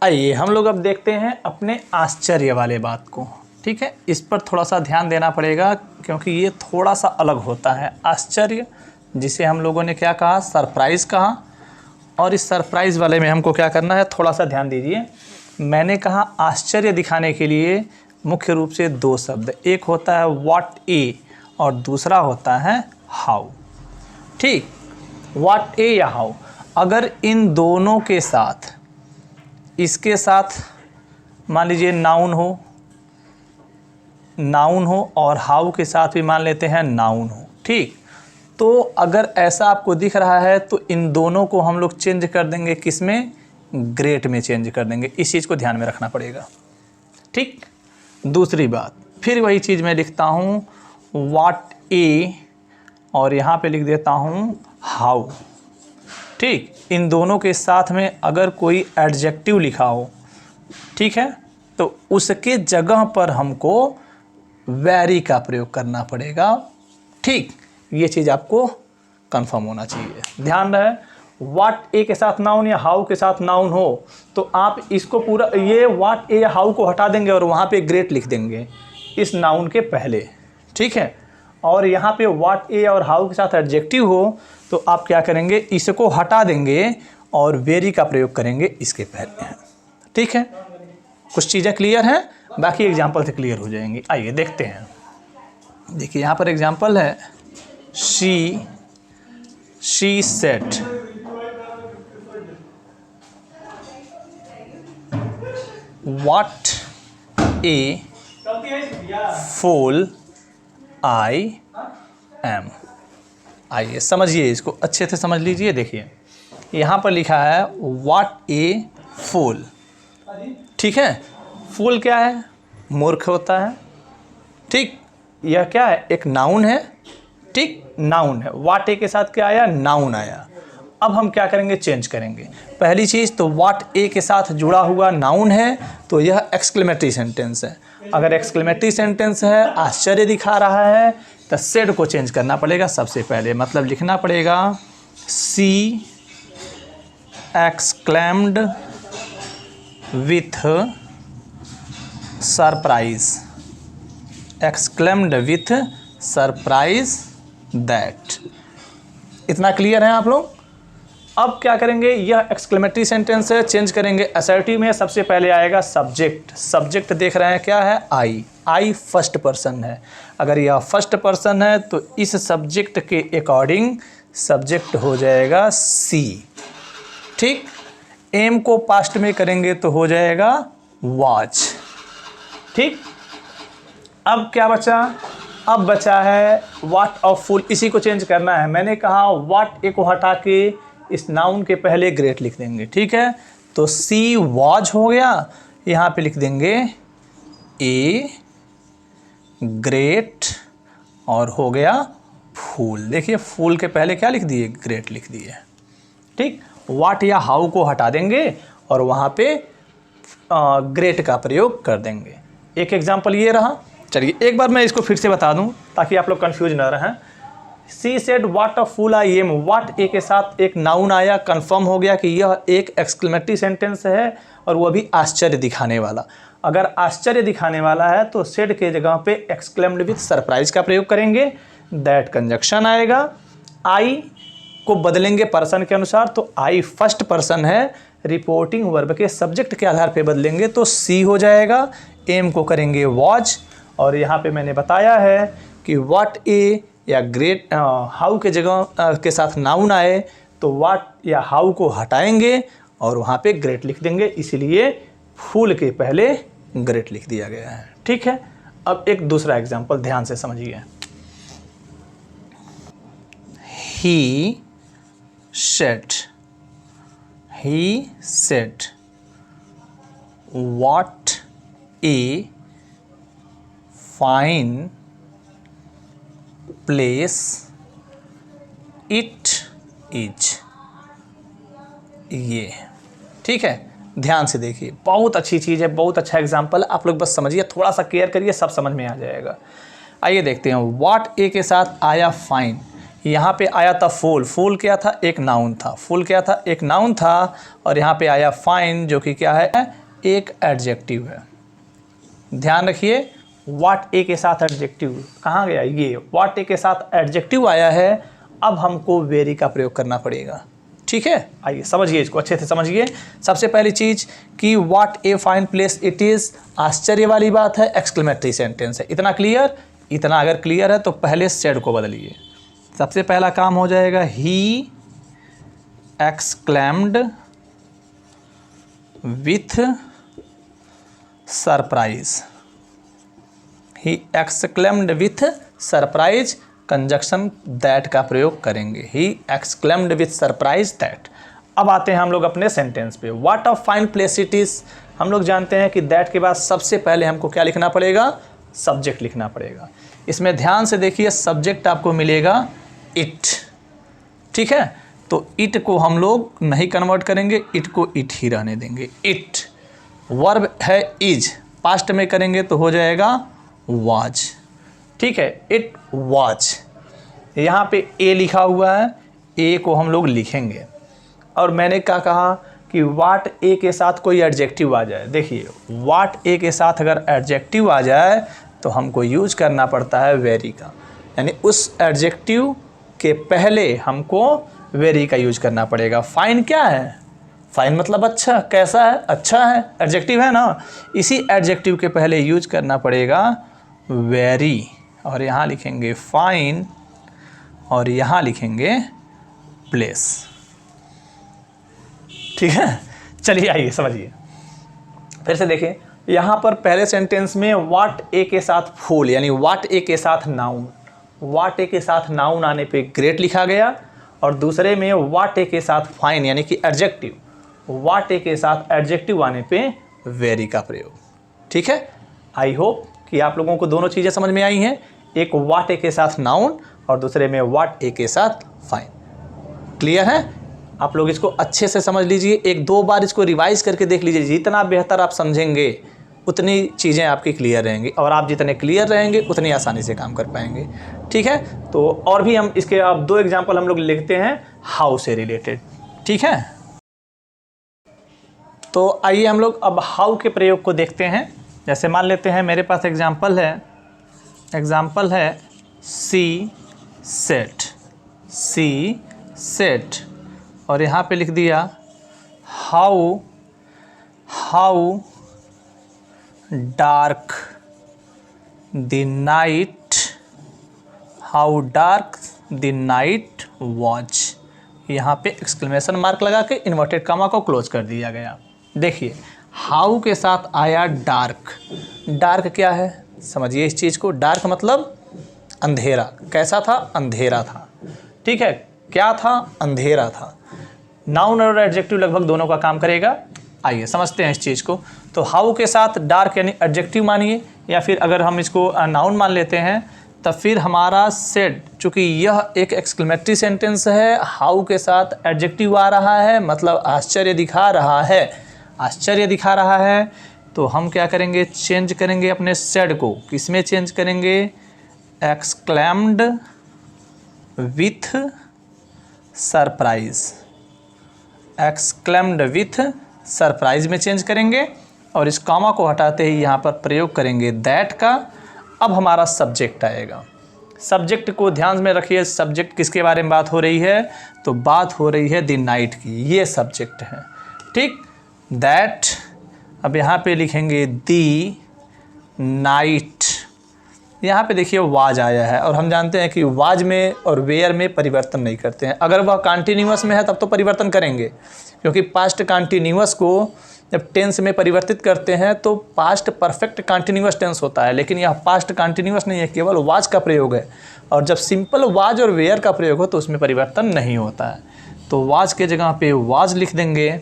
आइए हम लोग अब देखते हैं अपने आश्चर्य वाले बात को। ठीक है, इस पर थोड़ा सा ध्यान देना पड़ेगा क्योंकि ये थोड़ा सा अलग होता है। आश्चर्य जिसे हम लोगों ने क्या कहा, सरप्राइज़ कहा, और इस सरप्राइज़ वाले में हमको क्या करना है, थोड़ा सा ध्यान दीजिए। मैंने कहा आश्चर्य दिखाने के लिए मुख्य रूप से दो शब्द, एक होता है व्हाट ए और दूसरा होता है हाउ। ठीक, व्हाट ए या हाउ, अगर इन दोनों के साथ, इसके साथ मान लीजिए नाउन हो और हाउ के साथ भी मान लेते हैं नाउन हो। ठीक, तो अगर ऐसा आपको दिख रहा है तो इन दोनों को हम लोग चेंज कर देंगे, किस में, ग्रेट में चेंज कर देंगे। इस चीज़ को ध्यान में रखना पड़ेगा। ठीक। दूसरी बात, फिर वही चीज़ मैं लिखता हूँ व्हाट ए और यहाँ पे लिख देता हूँ हाउ। ठीक, इन दोनों के साथ में अगर कोई एडजेक्टिव लिखा हो, ठीक है, तो उसके जगह पर हमको वेरी का प्रयोग करना पड़ेगा। ठीक, ये चीज़ आपको कंफर्म होना चाहिए। ध्यान रहे, व्हाट ए के साथ नाउन या हाउ के साथ नाउन हो तो आप इसको पूरा ये व्हाट ए या हाउ को हटा देंगे और वहाँ पे ग्रेट लिख देंगे इस नाउन के पहले। ठीक है, और यहाँ पे व्हाट ए और हाउ के साथ एडजेक्टिव हो तो आप क्या करेंगे, इसको हटा देंगे और वेरी का प्रयोग करेंगे इसके पहले। ठीक है, कुछ चीज़ें क्लियर हैं, बाकी एग्जाम्पल से क्लियर हो जाएंगी। आइए देखते हैं। देखिए यहाँ पर एग्जाम्पल है, she said what a fool I am. आइए समझिए, इसको अच्छे से समझ लीजिए। देखिए यहाँ पर लिखा है व्हाट ए फूल। ठीक है, फूल क्या है, मूर्ख होता है। ठीक, यह क्या है, एक नाउन है। ठीक, नाउन है। व्हाट ए के साथ क्या आया, नाउन आया। अब हम क्या करेंगे, चेंज करेंगे। पहली चीज़ तो व्हाट ए के साथ जुड़ा हुआ नाउन है तो यह एक्सक्लेमेटरी सेंटेंस है। अगर एक्सक्लेमेटरी सेंटेंस है, आश्चर्य दिखा रहा है, तो सेड को चेंज करना पड़ेगा सबसे पहले। मतलब लिखना पड़ेगा she exclaimed with surprise, exclaimed with surprise that. इतना क्लियर है आप लोग। अब क्या करेंगे, यह एक्सक्लेमेटरी सेंटेंस है, चेंज करेंगे असर्टिव में। सबसे पहले आएगा सब्जेक्ट। सब्जेक्ट देख रहे हैं क्या है, आई फर्स्ट पर्सन है। अगर यह फर्स्ट पर्सन है तो इस सब्जेक्ट के अकॉर्डिंग सब्जेक्ट हो जाएगा सी। ठीक, एम को पास्ट में करेंगे तो हो जाएगा वॉच। ठीक, अब क्या बचा, अब बचा है व्हाट ऑफ फूल। इसी को चेंज करना है। मैंने कहा व्हाट ए को हटा के इस नाउन के पहले ग्रेट लिख देंगे। ठीक है, तो सी वॉज हो गया, यहाँ पे लिख देंगे ए ग्रेट और हो गया फूल। देखिए फूल के पहले क्या लिख दिए, ग्रेट लिख दिए। ठीक, व्हाट या हाउ को हटा देंगे और वहाँ पे ग्रेट का प्रयोग कर देंगे। एक एग्जाम्पल ये रहा। चलिए एक बार मैं इसको फिर से बता दूं ताकि आप लोग कंफ्यूज ना रहें। She said what a fool I am. What a के साथ एक नाउन आया, कंफर्म हो गया कि यह एक एक्सक्लेमेटरी सेंटेंस है और वह भी आश्चर्य दिखाने वाला। अगर आश्चर्य दिखाने वाला है तो सेड के जगह पे एक्सक्लेम्ड विथ सरप्राइज का प्रयोग करेंगे। दैट कंजक्शन आएगा। आई को बदलेंगे पर्सन के अनुसार, तो आई फर्स्ट पर्सन है, रिपोर्टिंग वर्ब के सब्जेक्ट के आधार पे बदलेंगे तो सी हो जाएगा। एम को करेंगे वॉच, और यहाँ पे मैंने बताया है कि व्हाट ए या ग्रेट हाउ के जगह के साथ नाउन आए तो व्हाट या हाउ को हटाएंगे और वहाँ पे ग्रेट लिख देंगे, इसलिए फूल के पहले ग्रेट लिख दिया गया है। ठीक है, अब एक दूसरा एग्जाम्पल ध्यान से समझिए। He said what a fine place it is. ये ठीक है, ध्यान से देखिए, बहुत अच्छी चीज़ है, बहुत अच्छा एग्जाम्पल। आप लोग बस समझिए, थोड़ा सा केयर करिए, सब समझ में आ जाएगा। आइए देखते हैं। व्हाट ए के साथ आया फाइन, यहाँ पे आया था फूल। फूल क्या था, एक नाउन था। फूल क्या था, एक नाउन था, और यहाँ पे आया फाइन जो कि क्या है, एक एडजेक्टिव है। ध्यान रखिए, व्हाट ए के साथ एडजेक्टिव कहाँ गया, ये व्हाट ए के साथ एडजेक्टिव आया है। अब हमको वेरी का प्रयोग करना पड़ेगा। ठीक है, आइए समझिए, इसको अच्छे से समझिए। सबसे पहली चीज़ कि what a fine place it is, आश्चर्य वाली बात है, एक्सक्लेमेटरी सेंटेंस है। इतना क्लियर? इतना अगर क्लियर है तो पहले सेड को बदलिए। सबसे पहला काम हो जाएगा he exclaimed with surprise. He exclaimed with surprise, conjunction that का प्रयोग करेंगे। He exclaimed with surprise that. अब आते हैं हम लोग अपने सेंटेंस पे। What a fine place it is, हम लोग जानते हैं कि दैट के बाद सबसे पहले हमको क्या लिखना पड़ेगा, सब्जेक्ट लिखना पड़ेगा। इसमें ध्यान से देखिए, सब्जेक्ट आपको मिलेगा इट, ठीक है। तो इट को हम लोग नहीं कन्वर्ट करेंगे, इट को इट ही रहने देंगे। इट वर्ब है इज, पास्ट में करेंगे तो हो जाएगा वाज, ठीक है। इट वाज, यहाँ पे ए लिखा हुआ है, ए को हम लोग लिखेंगे। और मैंने क्या कहा कि वाट ए के साथ कोई एडजेक्टिव आ जाए, देखिए वाट ए के साथ अगर एडजेक्टिव आ जाए तो हमको यूज करना पड़ता है वेरी का, यानी उस एडजेक्टिव के पहले हमको वेरी का यूज करना पड़ेगा। फाइन क्या है, फाइन मतलब अच्छा, कैसा है, अच्छा है, एडजेक्टिव है ना। इसी एडजेक्टिव के पहले यूज करना पड़ेगा वेरी, और यहाँ लिखेंगे फाइन और यहाँ लिखेंगे प्लेस, ठीक है। चलिए आइए समझिए, फिर से देखिए, यहाँ पर पहले सेंटेंस में वाट ए के साथ फूल, यानी वाट ए के साथ नाउन, वाट ए के साथ नाउन आने पे ग्रेट लिखा गया, और दूसरे में वाट ए के साथ फाइन यानी कि एडजेक्टिव, वाट ए के साथ एडजेक्टिव आने पे वेरी का प्रयोग, ठीक है। आई होप कि आप लोगों को दोनों चीज़ें समझ में आई हैं, एक वाट ए के साथ नाउन और दूसरे में वाट ए के साथ फाइन। क्लियर है? आप लोग इसको अच्छे से समझ लीजिए, एक दो बार इसको रिवाइज करके देख लीजिए, जितना बेहतर आप समझेंगे उतनी चीज़ें आपकी क्लियर रहेंगी, और आप जितने क्लियर रहेंगे उतनी आसानी से काम कर पाएंगे, ठीक है। तो और भी हम इसके अब दो एग्जांपल हम लोग लिखते हैं हाउ से रिलेटेड, ठीक है। तो आइए हम लोग अब हाउ के प्रयोग को देखते हैं। जैसे मान लेते हैं मेरे पास एग्जांपल है सी सेट, और यहाँ पे लिख दिया how dark the night watch. यहाँ पे एक्सक्लेमेशन मार्क लगा के इन्वर्टेड कामा को क्लोज कर दिया गया। देखिए हाउ के साथ आया डार्क, डार्क क्या है समझिए इस चीज़ को, डार्क मतलब अंधेरा, कैसा था, अंधेरा था, ठीक है। क्या था, अंधेरा था। नाउन और एडजेक्टिव लगभग दोनों का काम करेगा। आइए समझते हैं इस चीज़ को। तो हाउ के साथ डार्क यानी एडजेक्टिव मानिए, या फिर अगर हम इसको नाउन मान लेते हैं तब फिर हमारा सेड, चूँकि यह एक एक्सक्लेमेटरी सेंटेंस है, हाउ के साथ एडजेक्टिव आ रहा है मतलब आश्चर्य दिखा रहा है, तो हम क्या करेंगे, चेंज करेंगे अपने सेड को, किसमें चेंज करेंगे, एक्सक्लेम्ड विथ सरप्राइज में चेंज करेंगे, और इस कॉमा को हटाते ही यहाँ पर प्रयोग करेंगे दैट का। अब हमारा सब्जेक्ट आएगा, सब्जेक्ट को ध्यान में रखिए, सब्जेक्ट किसके बारे में बात हो रही है, तो बात हो रही है द नाइट की, ये सब्जेक्ट है, ठीक। दैट, अब यहाँ पे लिखेंगे दी नाइट, यहाँ पे देखिए वाज आया है, और हम जानते हैं कि वाज में और वेयर में परिवर्तन नहीं करते हैं। अगर वह कॉन्टिन्यूअस में है तब तो परिवर्तन करेंगे, क्योंकि पास्ट कॉन्टिन्यूअस को जब टेंस में परिवर्तित करते हैं तो पास्ट परफेक्ट कॉन्टिन्यूअस टेंस होता है, लेकिन यह पास्ट कॉन्टिन्यूअस नहीं है, केवल वाज का प्रयोग है। और जब सिंपल वाज और वेयर का प्रयोग हो तो उसमें परिवर्तन नहीं होता है। तो वाज के जगह पे वाज लिख देंगे,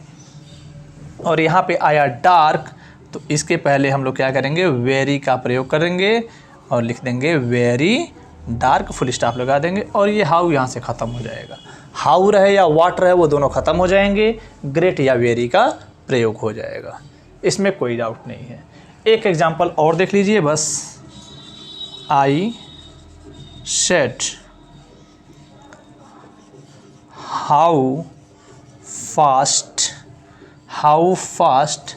और यहाँ पे आया डार्क, तो इसके पहले हम लोग क्या करेंगे, वेरी का प्रयोग करेंगे और लिख देंगे वेरी डार्क, फुल स्टॉप लगा देंगे, और ये हाउ यहाँ से ख़त्म हो जाएगा। हाउ रहे या वाट रहे वो दोनों ख़त्म हो जाएंगे, ग्रेट या वेरी का प्रयोग हो जाएगा, इसमें कोई डाउट नहीं है। एक एग्जांपल और देख लीजिए बस, I said how fast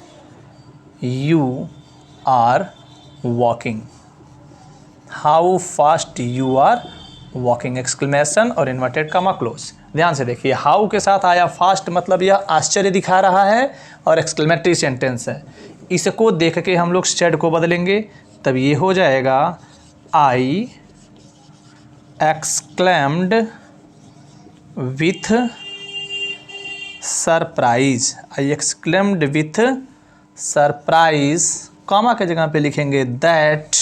you are walking, how fast you are walking, exclamation और इन्वर्टेड कामा क्लोज। ध्यान से देखिए, हाउ के साथ आया फास्ट मतलब यह आश्चर्य दिखा रहा है और एक्सक्लेमेटरी सेंटेंस है। इसको देख के हम लोग सेड को बदलेंगे, तब ये हो जाएगा I exclaimed with surprise, I exclaimed with surprise, comma के जगह पे लिखेंगे दैट।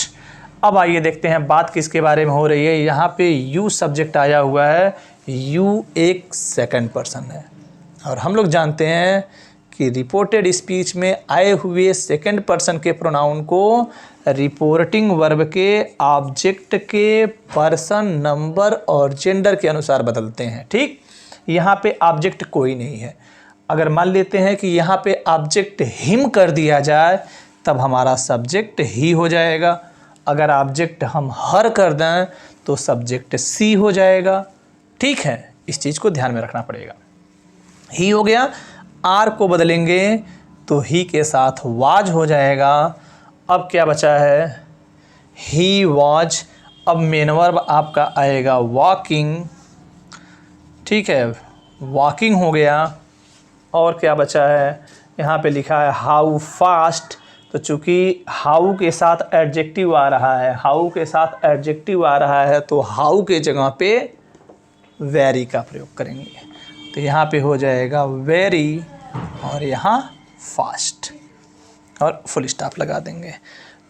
अब आइए देखते हैं बात किसके बारे में हो रही है। यहाँ पे यू सब्जेक्ट आया हुआ है, यू एक सेकंड पर्सन है, और हम लोग जानते हैं कि रिपोर्टेड स्पीच में आए हुए सेकंड पर्सन के प्रोनाउन को रिपोर्टिंग वर्ब के ऑब्जेक्ट के पर्सन, नंबर और जेंडर के अनुसार बदलते हैं। ठीक, यहाँ पे ऑब्जेक्ट कोई नहीं है। अगर मान लेते हैं कि यहाँ पे ऑब्जेक्ट हिम कर दिया जाए तब हमारा सब्जेक्ट ही हो जाएगा। अगर ऑब्जेक्ट हम हर कर दें तो सब्जेक्ट सी हो जाएगा। ठीक है, इस चीज़ को ध्यान में रखना पड़ेगा। ही हो गया, आर को बदलेंगे तो ही के साथ वाज हो जाएगा। अब क्या बचा है, ही वाज। अब मेन वर्ब आपका आएगा वॉकिंग। ठीक है, वॉकिंग हो गया। और क्या बचा है, यहाँ पे लिखा है हाउ फास्ट। तो चूँकि हाउ के साथ एडजेक्टिव आ रहा है, हाउ के साथ एडजेक्टिव आ रहा है तो हाउ के जगह पे वेरी का प्रयोग करेंगे। तो यहाँ पे हो जाएगा वेरी और यहाँ फास्ट और फुल स्टॉप लगा देंगे।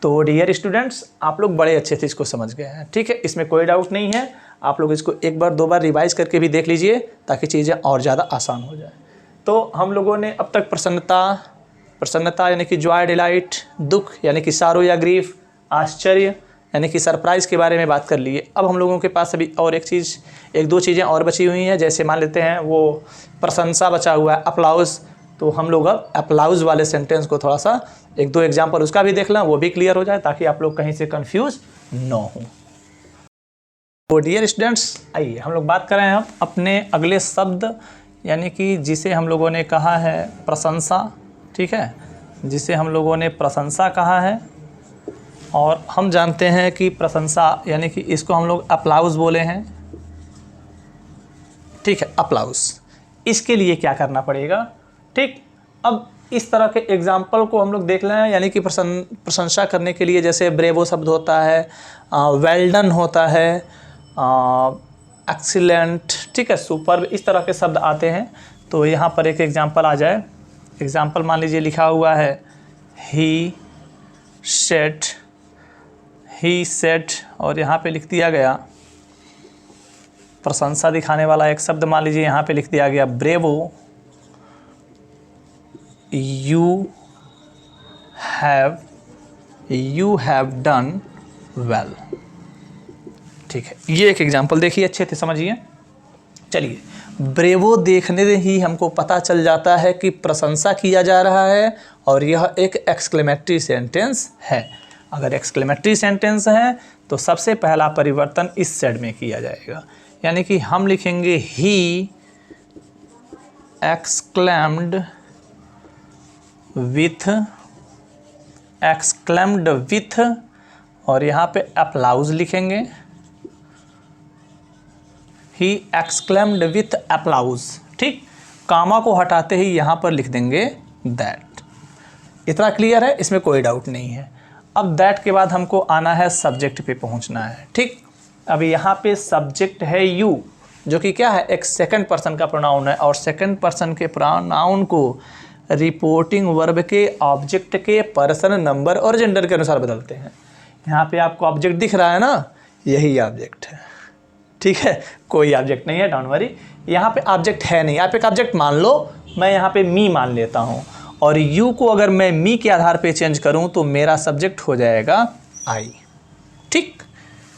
तो डियर स्टूडेंट्स, आप लोग बड़े अच्छे से इसको समझ गए हैं। ठीक है, इसमें कोई डाउट नहीं है। आप लोग इसको एक बार दो बार रिवाइज करके भी देख लीजिए ताकि चीज़ें और ज़्यादा आसान हो जाए। तो हम लोगों ने अब तक प्रसन्नता यानी कि जॉय, डिलाइट, दुख यानी कि सारो या ग्रीफ, आश्चर्य यानी कि सरप्राइज़ के बारे में बात कर लिए। अब हम लोगों के पास अभी और एक दो चीज़ें और बची हुई हैं। जैसे मान लेते हैं वो प्रशंसा बचा हुआ है, अप्लाउज़। तो हम लोग अब अप्लाउज़ वाले सेंटेंस को थोड़ा सा एक दो एग्जाम्पल उसका भी देख लें, वो भी क्लियर हो जाए ताकि आप लोग कहीं से कंफ्यूज न हो। तो डियर स्टूडेंट्स, आइए हम लोग बात करें अब अपने अगले शब्द, यानी कि जिसे हम लोगों ने कहा है प्रशंसा। ठीक है, जिसे हम लोगों ने प्रशंसा कहा है और हम जानते हैं कि प्रशंसा यानी कि इसको हम लोग अप्लाउज़ बोले हैं। ठीक है, अप्लाउज़। इसके लिए क्या करना पड़ेगा? ठीक, अब इस तरह के एग्जाम्पल को हम लोग देख लें। यानी कि प्रशंसा करने के लिए जैसे ब्रेवो शब्द होता है, वेल डन होता है, एक्सीलेंट, ठीक है, सुपर, इस तरह के शब्द आते हैं। तो यहाँ पर एक एग्जाम्पल आ जाए। एग्जाम्पल मान लीजिए लिखा हुआ है ही सेड और यहाँ पे लिख दिया गया प्रशंसा दिखाने वाला एक शब्द, मान लीजिए यहाँ पे लिख दिया गया bravo, you have done well. ठीक है, ये एक एग्जाम्पल देखिए, अच्छे से समझिए। चलिए, ब्रेवो देखने से ही हमको पता चल जाता है कि प्रशंसा किया जा रहा है और यह एक एक्सक्लेमेटरी सेंटेंस है। अगर एक्सक्लेमेटरी सेंटेंस है तो सबसे पहला परिवर्तन इस सेड में किया जाएगा। यानी कि हम लिखेंगे ही एक्सक्लेम्ड विथ और यहाँ पे अप्लाउज लिखेंगे, ही एक्सक्लेम्ड विथ अप्लाउज। ठीक, कामा को हटाते ही यहाँ पर लिख देंगे दैट। इतना क्लियर है, इसमें कोई डाउट नहीं है। अब दैट के बाद हमको आना है सब्जेक्ट पे पहुँचना है। ठीक, अब यहाँ पे सब्जेक्ट है यू, जो कि क्या है, एक सेकंड पर्सन का प्रोनाउन है और सेकंड पर्सन के प्रोनाउन को रिपोर्टिंग वर्ब के ऑब्जेक्ट के पर्सन, नंबर और जेंडर के अनुसार बदलते हैं। यहाँ पे आपको ऑब्जेक्ट दिख रहा है ना, यही ऑब्जेक्ट है। ठीक है, कोई ऑब्जेक्ट नहीं है, डोंट वरी। यहाँ पे ऑब्जेक्ट है नहीं, आप एक ऑब्जेक्ट मान लो, मैं यहाँ पे मी मान लेता हूँ और यू को अगर मैं मी के आधार पे चेंज करूँ तो मेरा सब्जेक्ट हो जाएगा आई। ठीक,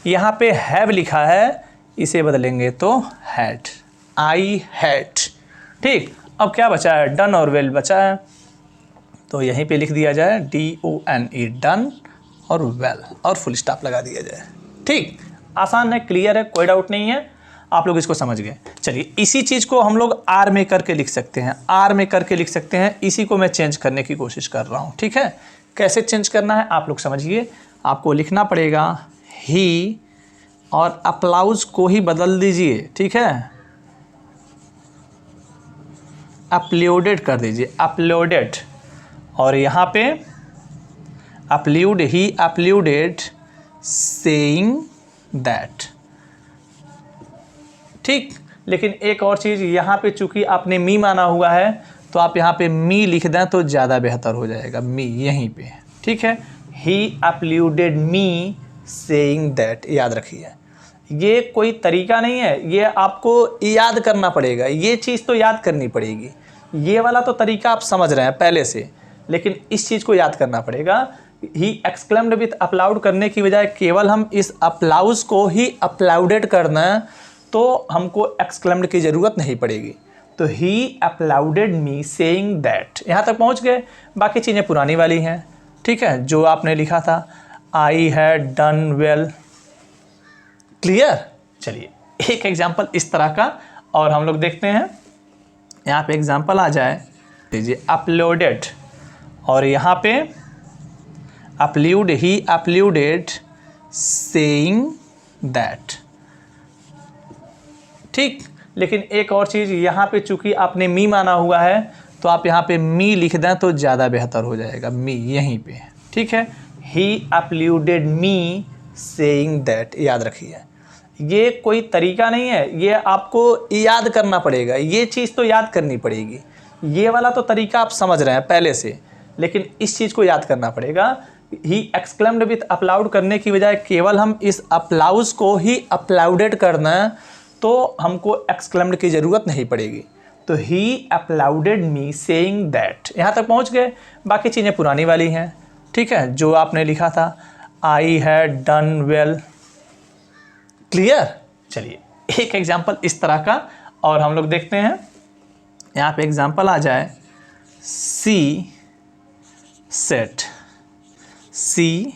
यहाँ पे हैव लिखा है, इसे बदलेंगे तो हैड, आई हैड। ठीक, अब क्या बचा है, डन और वेल बचा है, तो यहीं पे लिख दिया जाए DONE, डन और वेल और फुल स्टॉप लगा दिया जाए। ठीक, आसान है, क्लियर है, कोई डाउट नहीं है, आप लोग इसको समझ गए। चलिए, इसी चीज़ को हम लोग आर में करके लिख सकते हैं, आर में करके लिख सकते हैं। इसी को मैं चेंज करने की कोशिश कर रहा हूँ। ठीक है, कैसे चेंज करना है आप लोग समझिए। आपको लिखना पड़ेगा ही और अप्लाउज को ही बदल दीजिए। ठीक है, अपलोडेड कर दीजिए, अपलोडेड, और यहाँ पे upload, he uploaded saying that. ठीक, लेकिन एक और चीज़, यहाँ पे चूंकि आपने मी माना हुआ है तो आप यहाँ पे मी लिख दें तो ज़्यादा बेहतर हो जाएगा, मी यहीं पे। ठीक है, ही अपलोडेड मी सेइंग दैट, याद रखिए। ये कोई तरीका नहीं है, ये आपको याद करना पड़ेगा, ये चीज़ तो याद करनी पड़ेगी। ये वाला तो तरीका आप समझ रहे हैं पहले से, लेकिन इस चीज़ को याद करना पड़ेगा। ही एक्सक्लेम्ड विथ अपलाउड करने की बजाय केवल हम इस अप्लाउज को ही अपलाउडेड करना है, तो हमको एक्सक्लेम्ड की ज़रूरत नहीं पड़ेगी। तो ही अपलाउडेड मी सेइंग दैट, यहाँ तक पहुँच गए। बाकी चीज़ें पुरानी वाली हैं, ठीक है, जो आपने लिखा था I had done well. Clear. चलिए एक एग्जाम्पल इस तरह का और हम लोग देखते हैं। यहाँ पे एग्जाम्पल आ जाए, लीजिए अपलोडेड, और यहाँ पे upload, he uploaded saying that. ठीक, लेकिन एक और चीज़ यहाँ पे, चूंकि आपने मी माना हुआ है तो आप यहाँ पे मी लिख दें तो ज़्यादा बेहतर हो जाएगा, मी यहीं पे, ठीक है। ही अपलोडेड मी सेइंग दैट, याद रखिए। ये कोई तरीका नहीं है, ये आपको याद करना पड़ेगा, ये चीज़ तो याद करनी पड़ेगी। ये वाला तो तरीका आप समझ रहे हैं पहले से, लेकिन इस चीज़ को याद करना पड़ेगा। ही एक्सक्लेम्ड विथ अपलाउड करने की बजाय केवल हम इस अपलाउज को ही अपलाउडेड करना है, तो हमको एक्सक्लेम्ड की ज़रूरत नहीं पड़ेगी। तो ही अपलाउडेड मी सेइंग दैट, यहाँ तक पहुँच गए। बाकी चीज़ें पुरानी वाली हैं, ठीक है, जो आपने लिखा था I had done well. Clear. चलिए एक एग्जाम्पल इस तरह का और हम लोग देखते हैं। यहाँ पे एग्जाम्पल आ जाए, she said, she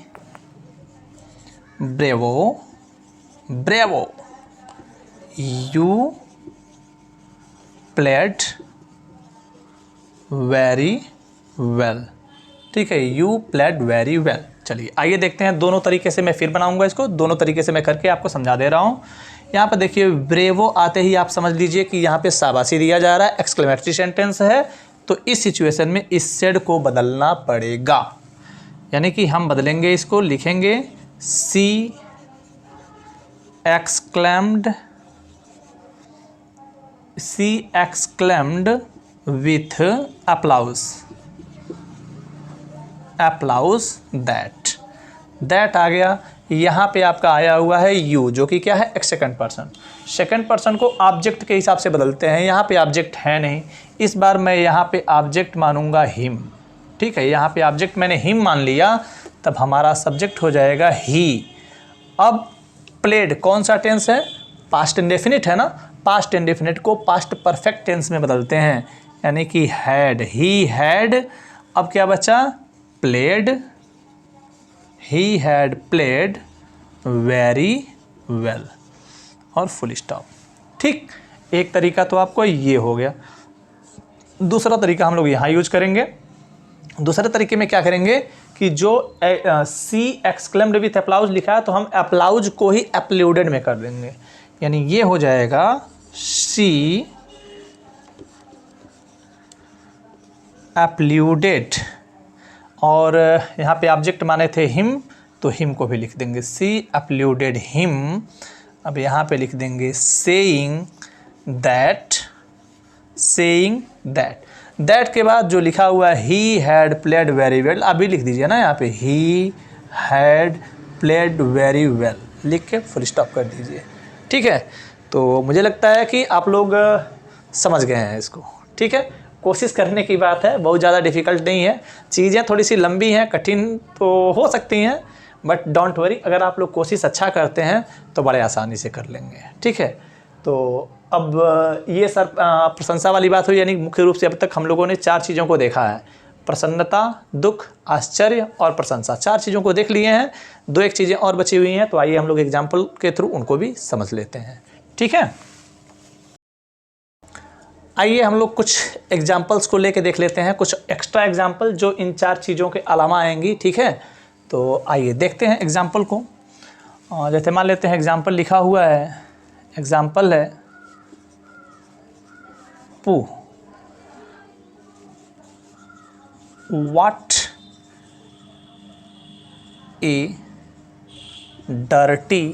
bravo bravo, you played very well. ठीक है, यू प्लेड वेरी वेल। चलिए आइए देखते हैं, दोनों तरीके से मैं फिर बनाऊंगा इसको, दोनों तरीके से मैं करके आपको समझा दे रहा हूँ। यहाँ पर देखिए ब्रेवो आते ही आप समझ लीजिए कि यहाँ पे शाबाशी दिया जा रहा है, एक्सक्लेमेटरी सेंटेंस है, तो इस सिचुएशन में इस सेड को बदलना पड़ेगा। यानी कि हम बदलेंगे, इसको लिखेंगे सी एक्सक्लेम्ड विथ अप्लाउज दैट आ गया। यहाँ पे आपका आया हुआ है यू, जो कि क्या है, एक सेकंड पर्सन। सेकंड पर्सन को ऑब्जेक्ट के हिसाब से बदलते हैं, यहाँ पे ऑब्जेक्ट है नहीं, इस बार मैं यहाँ पे ऑब्जेक्ट मानूंगा हिम। ठीक है, यहाँ पे ऑब्जेक्ट मैंने हिम मान लिया, तब हमारा सब्जेक्ट हो जाएगा ही। अब प्लेड कौन सा टेंस है, पास्ट इंडेफिनिट है ना, पास्ट इंडेफिनिट को पास्ट परफेक्ट टेंस में बदलते हैं, यानी कि हैड, ही हैड। अब क्या बचा, played, he had played very well और फुल स्टॉप। ठीक, एक तरीका तो आपको ये हो गया। दूसरा तरीका हम लोग यहाँ यूज करेंगे। दूसरे तरीके में क्या करेंगे कि जो सी एक्सक्लेम्ड विथ अप्लाउज लिखा है, तो हम अप्लाउज को ही अपलोडेड में कर देंगे, यानी ये हो जाएगा सी अपलोडेड, और यहाँ पे ऑब्जेक्ट माने थे हिम, तो हिम को भी लिख देंगे सी अपलोडेड हिम। अब यहाँ पे लिख देंगे सेइंग दैट, दैट के बाद जो लिखा हुआ है he had played very well, अभी लिख दीजिए ना, यहाँ पे he had played very well लिख के फुल स्टॉप कर दीजिए। ठीक है, तो मुझे लगता है कि आप लोग समझ गए हैं इसको। ठीक है, कोशिश करने की बात है, बहुत ज़्यादा डिफ़िकल्ट नहीं है, चीज़ें थोड़ी सी लंबी हैं, कठिन तो हो सकती हैं, बट डोंट वरी, अगर आप लोग कोशिश अच्छा करते हैं तो बड़े आसानी से कर लेंगे। ठीक है, तो अब ये सर प्रशंसा वाली बात हुई, यानी मुख्य रूप से अब तक हम लोगों ने 4 चीज़ों को देखा है, प्रसन्नता, दुख, आश्चर्य और प्रशंसा, 4 चीज़ों को देख लिए हैं। 2-1 चीज़ें और बची हुई हैं, तो आइए हम लोग एग्जाम्पल के थ्रू उनको भी समझ लेते हैं। ठीक है, आइए हम लोग कुछ एग्जाम्पल्स को लेके देख लेते हैं, कुछ एक्स्ट्रा एग्जाम्पल जो इन 4 चीज़ों के अलावा आएंगी। ठीक है, तो आइए देखते हैं एग्जाम्पल को। जैसे मान लेते हैं एग्जाम्पल लिखा हुआ है, एग्जाम्पल है पू, व्हाट ए डर्टी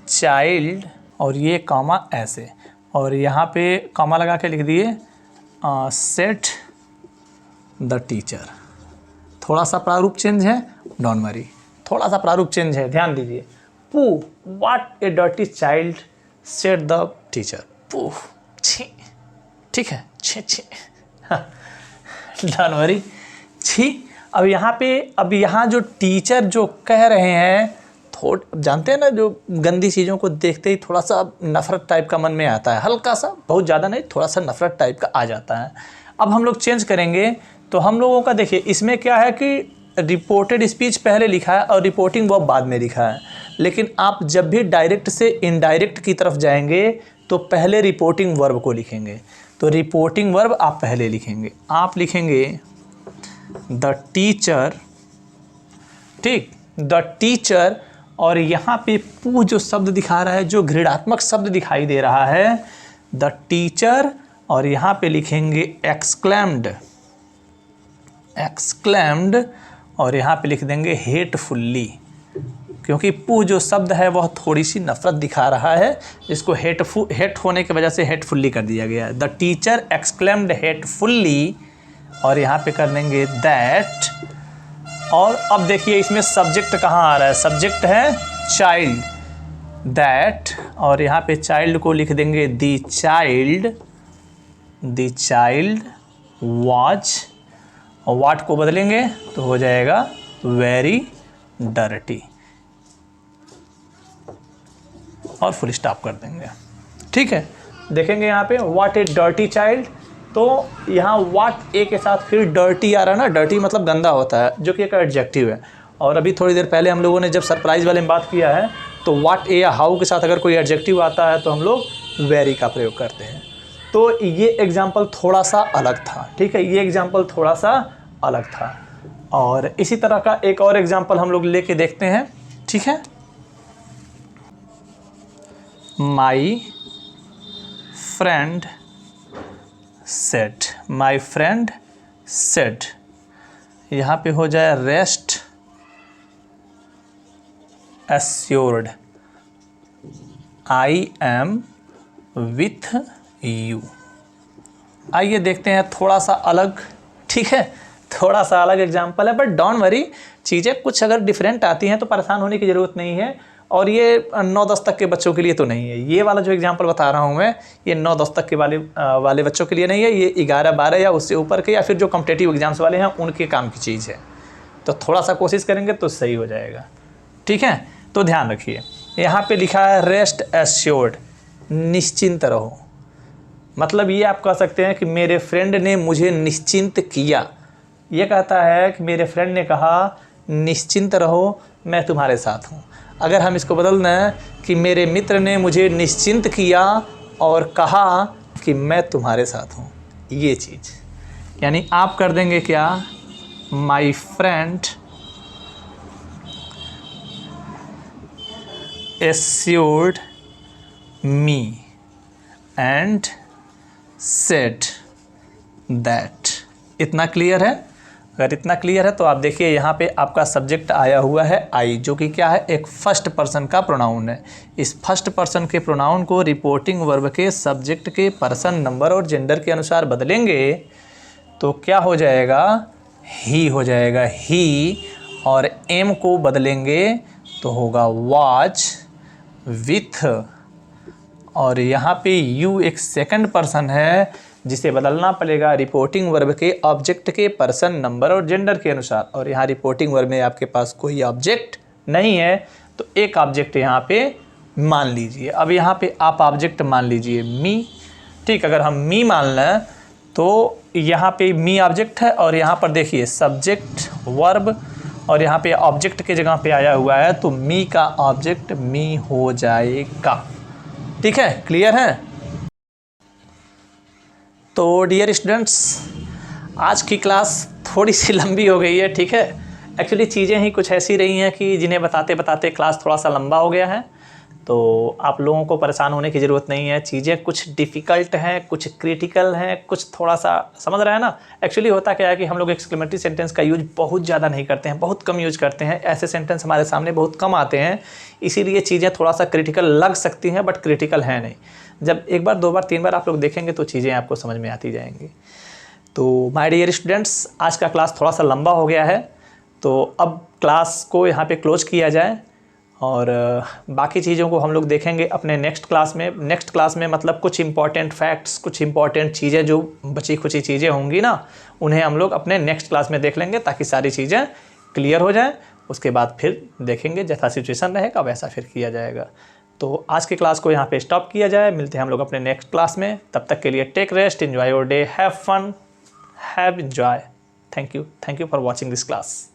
चाइल्ड, और ये कॉमा ऐसे, और यहाँ पे कॉमा लगा के लिख दिए सेट द टीचर। थोड़ा सा प्रारूप चेंज है, डोंट वरी, थोड़ा सा प्रारूप चेंज है, ध्यान दीजिए। पू what A dirty child said the teacher. Pooh, छी, ठीक है, छी छी, डोंट वरी, छी। अब यहाँ जो टीचर जो कह रहे हैं, जानते हैं ना, जो गंदी चीज़ों को देखते ही थोड़ा सा नफरत टाइप का मन में आता है, हल्का सा, बहुत ज़्यादा नहीं, थोड़ा सा नफरत टाइप का आ जाता है। अब हम लोग चेंज करेंगे, तो हम लोगों का देखिए इसमें क्या है कि रिपोर्टेड स्पीच पहले लिखा है और रिपोर्टिंग वर्ब बाद में लिखा है। लेकिन आप जब भी डायरेक्ट से इनडायरेक्ट की तरफ जाएंगे तो पहले रिपोर्टिंग वर्ब को लिखेंगे। तो रिपोर्टिंग वर्ब आप पहले लिखेंगे, आप लिखेंगे द टीचर, ठीक, द टीचर, और यहाँ पे पूह जो शब्द दिखा रहा है, जो घृणात्मक शब्द दिखाई दे रहा है, द टीचर, और यहाँ पे लिखेंगे एक्सक्लेम्ड, एक्सक्लेम्ड, और यहाँ पे लिख देंगे हेटफुल्ली, क्योंकि पूह जो शब्द है वह थोड़ी सी नफरत दिखा रहा है, इसको हेट होने की वजह से हेटफुल्ली कर दिया गया है। द टीचर एक्सक्लेम्ड हेटफुल्ली, और यहाँ पे कर देंगे दैट। और अब देखिए इसमें सब्जेक्ट कहाँ आ रहा है, सब्जेक्ट है चाइल्ड, दैट, और यहाँ पे चाइल्ड को लिख देंगे द चाइल्ड वाज, और वाट को बदलेंगे तो हो जाएगा वेरी डर्टी, और फुल स्टॉप कर देंगे, ठीक है। देखेंगे यहाँ पे व्हाट ए डर्टी चाइल्ड, तो यहाँ व्हाट ए के साथ फिर डर्टी आ रहा है ना, डर्टी मतलब गंदा होता है, जो कि एक एडजेक्टिव है। और अभी थोड़ी देर पहले हम लोगों ने जब सरप्राइज वाले में बात किया है, तो व्हाट ए या हाउ के साथ अगर कोई एडजेक्टिव आता है तो हम लोग वेरी का प्रयोग करते हैं। तो ये एग्जाम्पल थोड़ा सा अलग था, ठीक है, ये एग्जाम्पल थोड़ा सा अलग था। और इसी तरह का एक और एग्जाम्पल हम लोग लेके देखते हैं, ठीक है। My friend said, my friend said, यहाँ पे हो जाए rest assured I am with you. आइए देखते हैं थोड़ा सा अलग, ठीक है, थोड़ा सा अलग एग्जाम्पल है, बट डोंट वरी, चीज़ें कुछ अगर डिफरेंट आती हैं तो परेशान होने की ज़रूरत नहीं है। और ये 9-10 तक के बच्चों के लिए तो नहीं है, ये वाला जो एग्जाम्पल बता रहा हूँ मैं, ये 9-10 तक के वाले बच्चों के लिए नहीं है, ये 11-12 या उससे ऊपर के, या फिर जो कॉम्पिटिटिव एग्जाम्स वाले हैं उनके काम की चीज़ है। तो थोड़ा सा कोशिश करेंगे तो सही हो जाएगा, ठीक है। तो ध्यान रखिए, यहाँ पे लिखा है रेस्ट एश्योर्ड, निश्चिंत रहो, मतलब ये आप कह सकते हैं कि मेरे फ्रेंड ने मुझे निश्चिंत किया। ये कहता है कि मेरे फ्रेंड ने कहा निश्चिंत रहो, मैं तुम्हारे साथ हूँ। अगर हम इसको बदल दें कि मेरे मित्र ने मुझे निश्चिंत किया और कहा कि मैं तुम्हारे साथ हूँ, ये चीज़, यानी आप कर देंगे क्या, my friend assured me and said that. इतना क्लियर है? अगर इतना क्लियर है तो आप देखिए यहाँ पे आपका सब्जेक्ट आया हुआ है आई, जो कि क्या है, एक फर्स्ट पर्सन का प्रोनाउन है। इस फर्स्ट पर्सन के प्रोनाउन को रिपोर्टिंग वर्ब के सब्जेक्ट के पर्सन, नंबर और जेंडर के अनुसार बदलेंगे तो क्या हो जाएगा, ही हो जाएगा, ही। और एम को बदलेंगे तो होगा वाज विथ, और यहाँ पे यू एक सेकंड पर्सन है जिसे बदलना पड़ेगा रिपोर्टिंग वर्ब के ऑब्जेक्ट के पर्सन, नंबर और जेंडर के अनुसार। और यहाँ रिपोर्टिंग वर्ब में आपके पास कोई ऑब्जेक्ट नहीं है, तो एक ऑब्जेक्ट यहाँ पे मान लीजिए। अब यहाँ पे आप ऑब्जेक्ट मान लीजिए मी, ठीक। अगर हम मी मान लें तो यहाँ पे मी ऑब्जेक्ट है, और यहाँ पर देखिए सब्जेक्ट वर्ब, और यहाँ पे ऑब्जेक्ट के जगह पे आया हुआ है, तो मी का ऑब्जेक्ट मी हो जाएगा, ठीक है। क्लियर है? तो डियर स्टूडेंट्स, आज की क्लास थोड़ी सी लंबी हो गई है, ठीक है। एक्चुअली चीज़ें ही कुछ ऐसी रही हैं कि जिन्हें बताते बताते क्लास थोड़ा सा लंबा हो गया है, तो आप लोगों को परेशान होने की ज़रूरत नहीं है। चीज़ें कुछ डिफ़िकल्ट हैं, कुछ क्रिटिकल हैं, कुछ थोड़ा सा समझ रहे हैं ना। एक्चुअली होता क्या है कि हम लोग एक्सक्लेमेटरी सेंटेंस का यूज बहुत ज़्यादा नहीं करते हैं, बहुत कम यूज करते हैं, ऐसे सेंटेंस हमारे सामने बहुत कम आते हैं, इसीलिए चीज़ें थोड़ा सा क्रिटिकल लग सकती हैं, बट क्रिटिकल है नहीं। जब एक बार, दो बार, तीन बार आप लोग देखेंगे तो चीज़ें आपको समझ में आती जाएंगी। तो माय डियर स्टूडेंट्स, आज का क्लास थोड़ा सा लंबा हो गया है, तो अब क्लास को यहाँ पे क्लोज किया जाए, और बाकी चीज़ों को हम लोग देखेंगे अपने नेक्स्ट क्लास में। नेक्स्ट क्लास में मतलब कुछ इंपॉर्टेंट फैक्ट्स, कुछ इंपॉर्टेंट चीज़ें जो बची खुची चीज़ें होंगी ना, उन्हें हम लोग अपने नेक्स्ट क्लास में देख लेंगे ताकि सारी चीज़ें क्लियर हो जाएं। उसके बाद फिर देखेंगे जैसा सिचुएशन रहेगा वैसा फिर किया जाएगा। तो आज की क्लास को यहाँ पे स्टॉप किया जाए। मिलते हैं हम लोग अपने नेक्स्ट क्लास में। तब तक के लिए take rest, enjoy your day, have fun, have enjoy. Thank you for watching this class.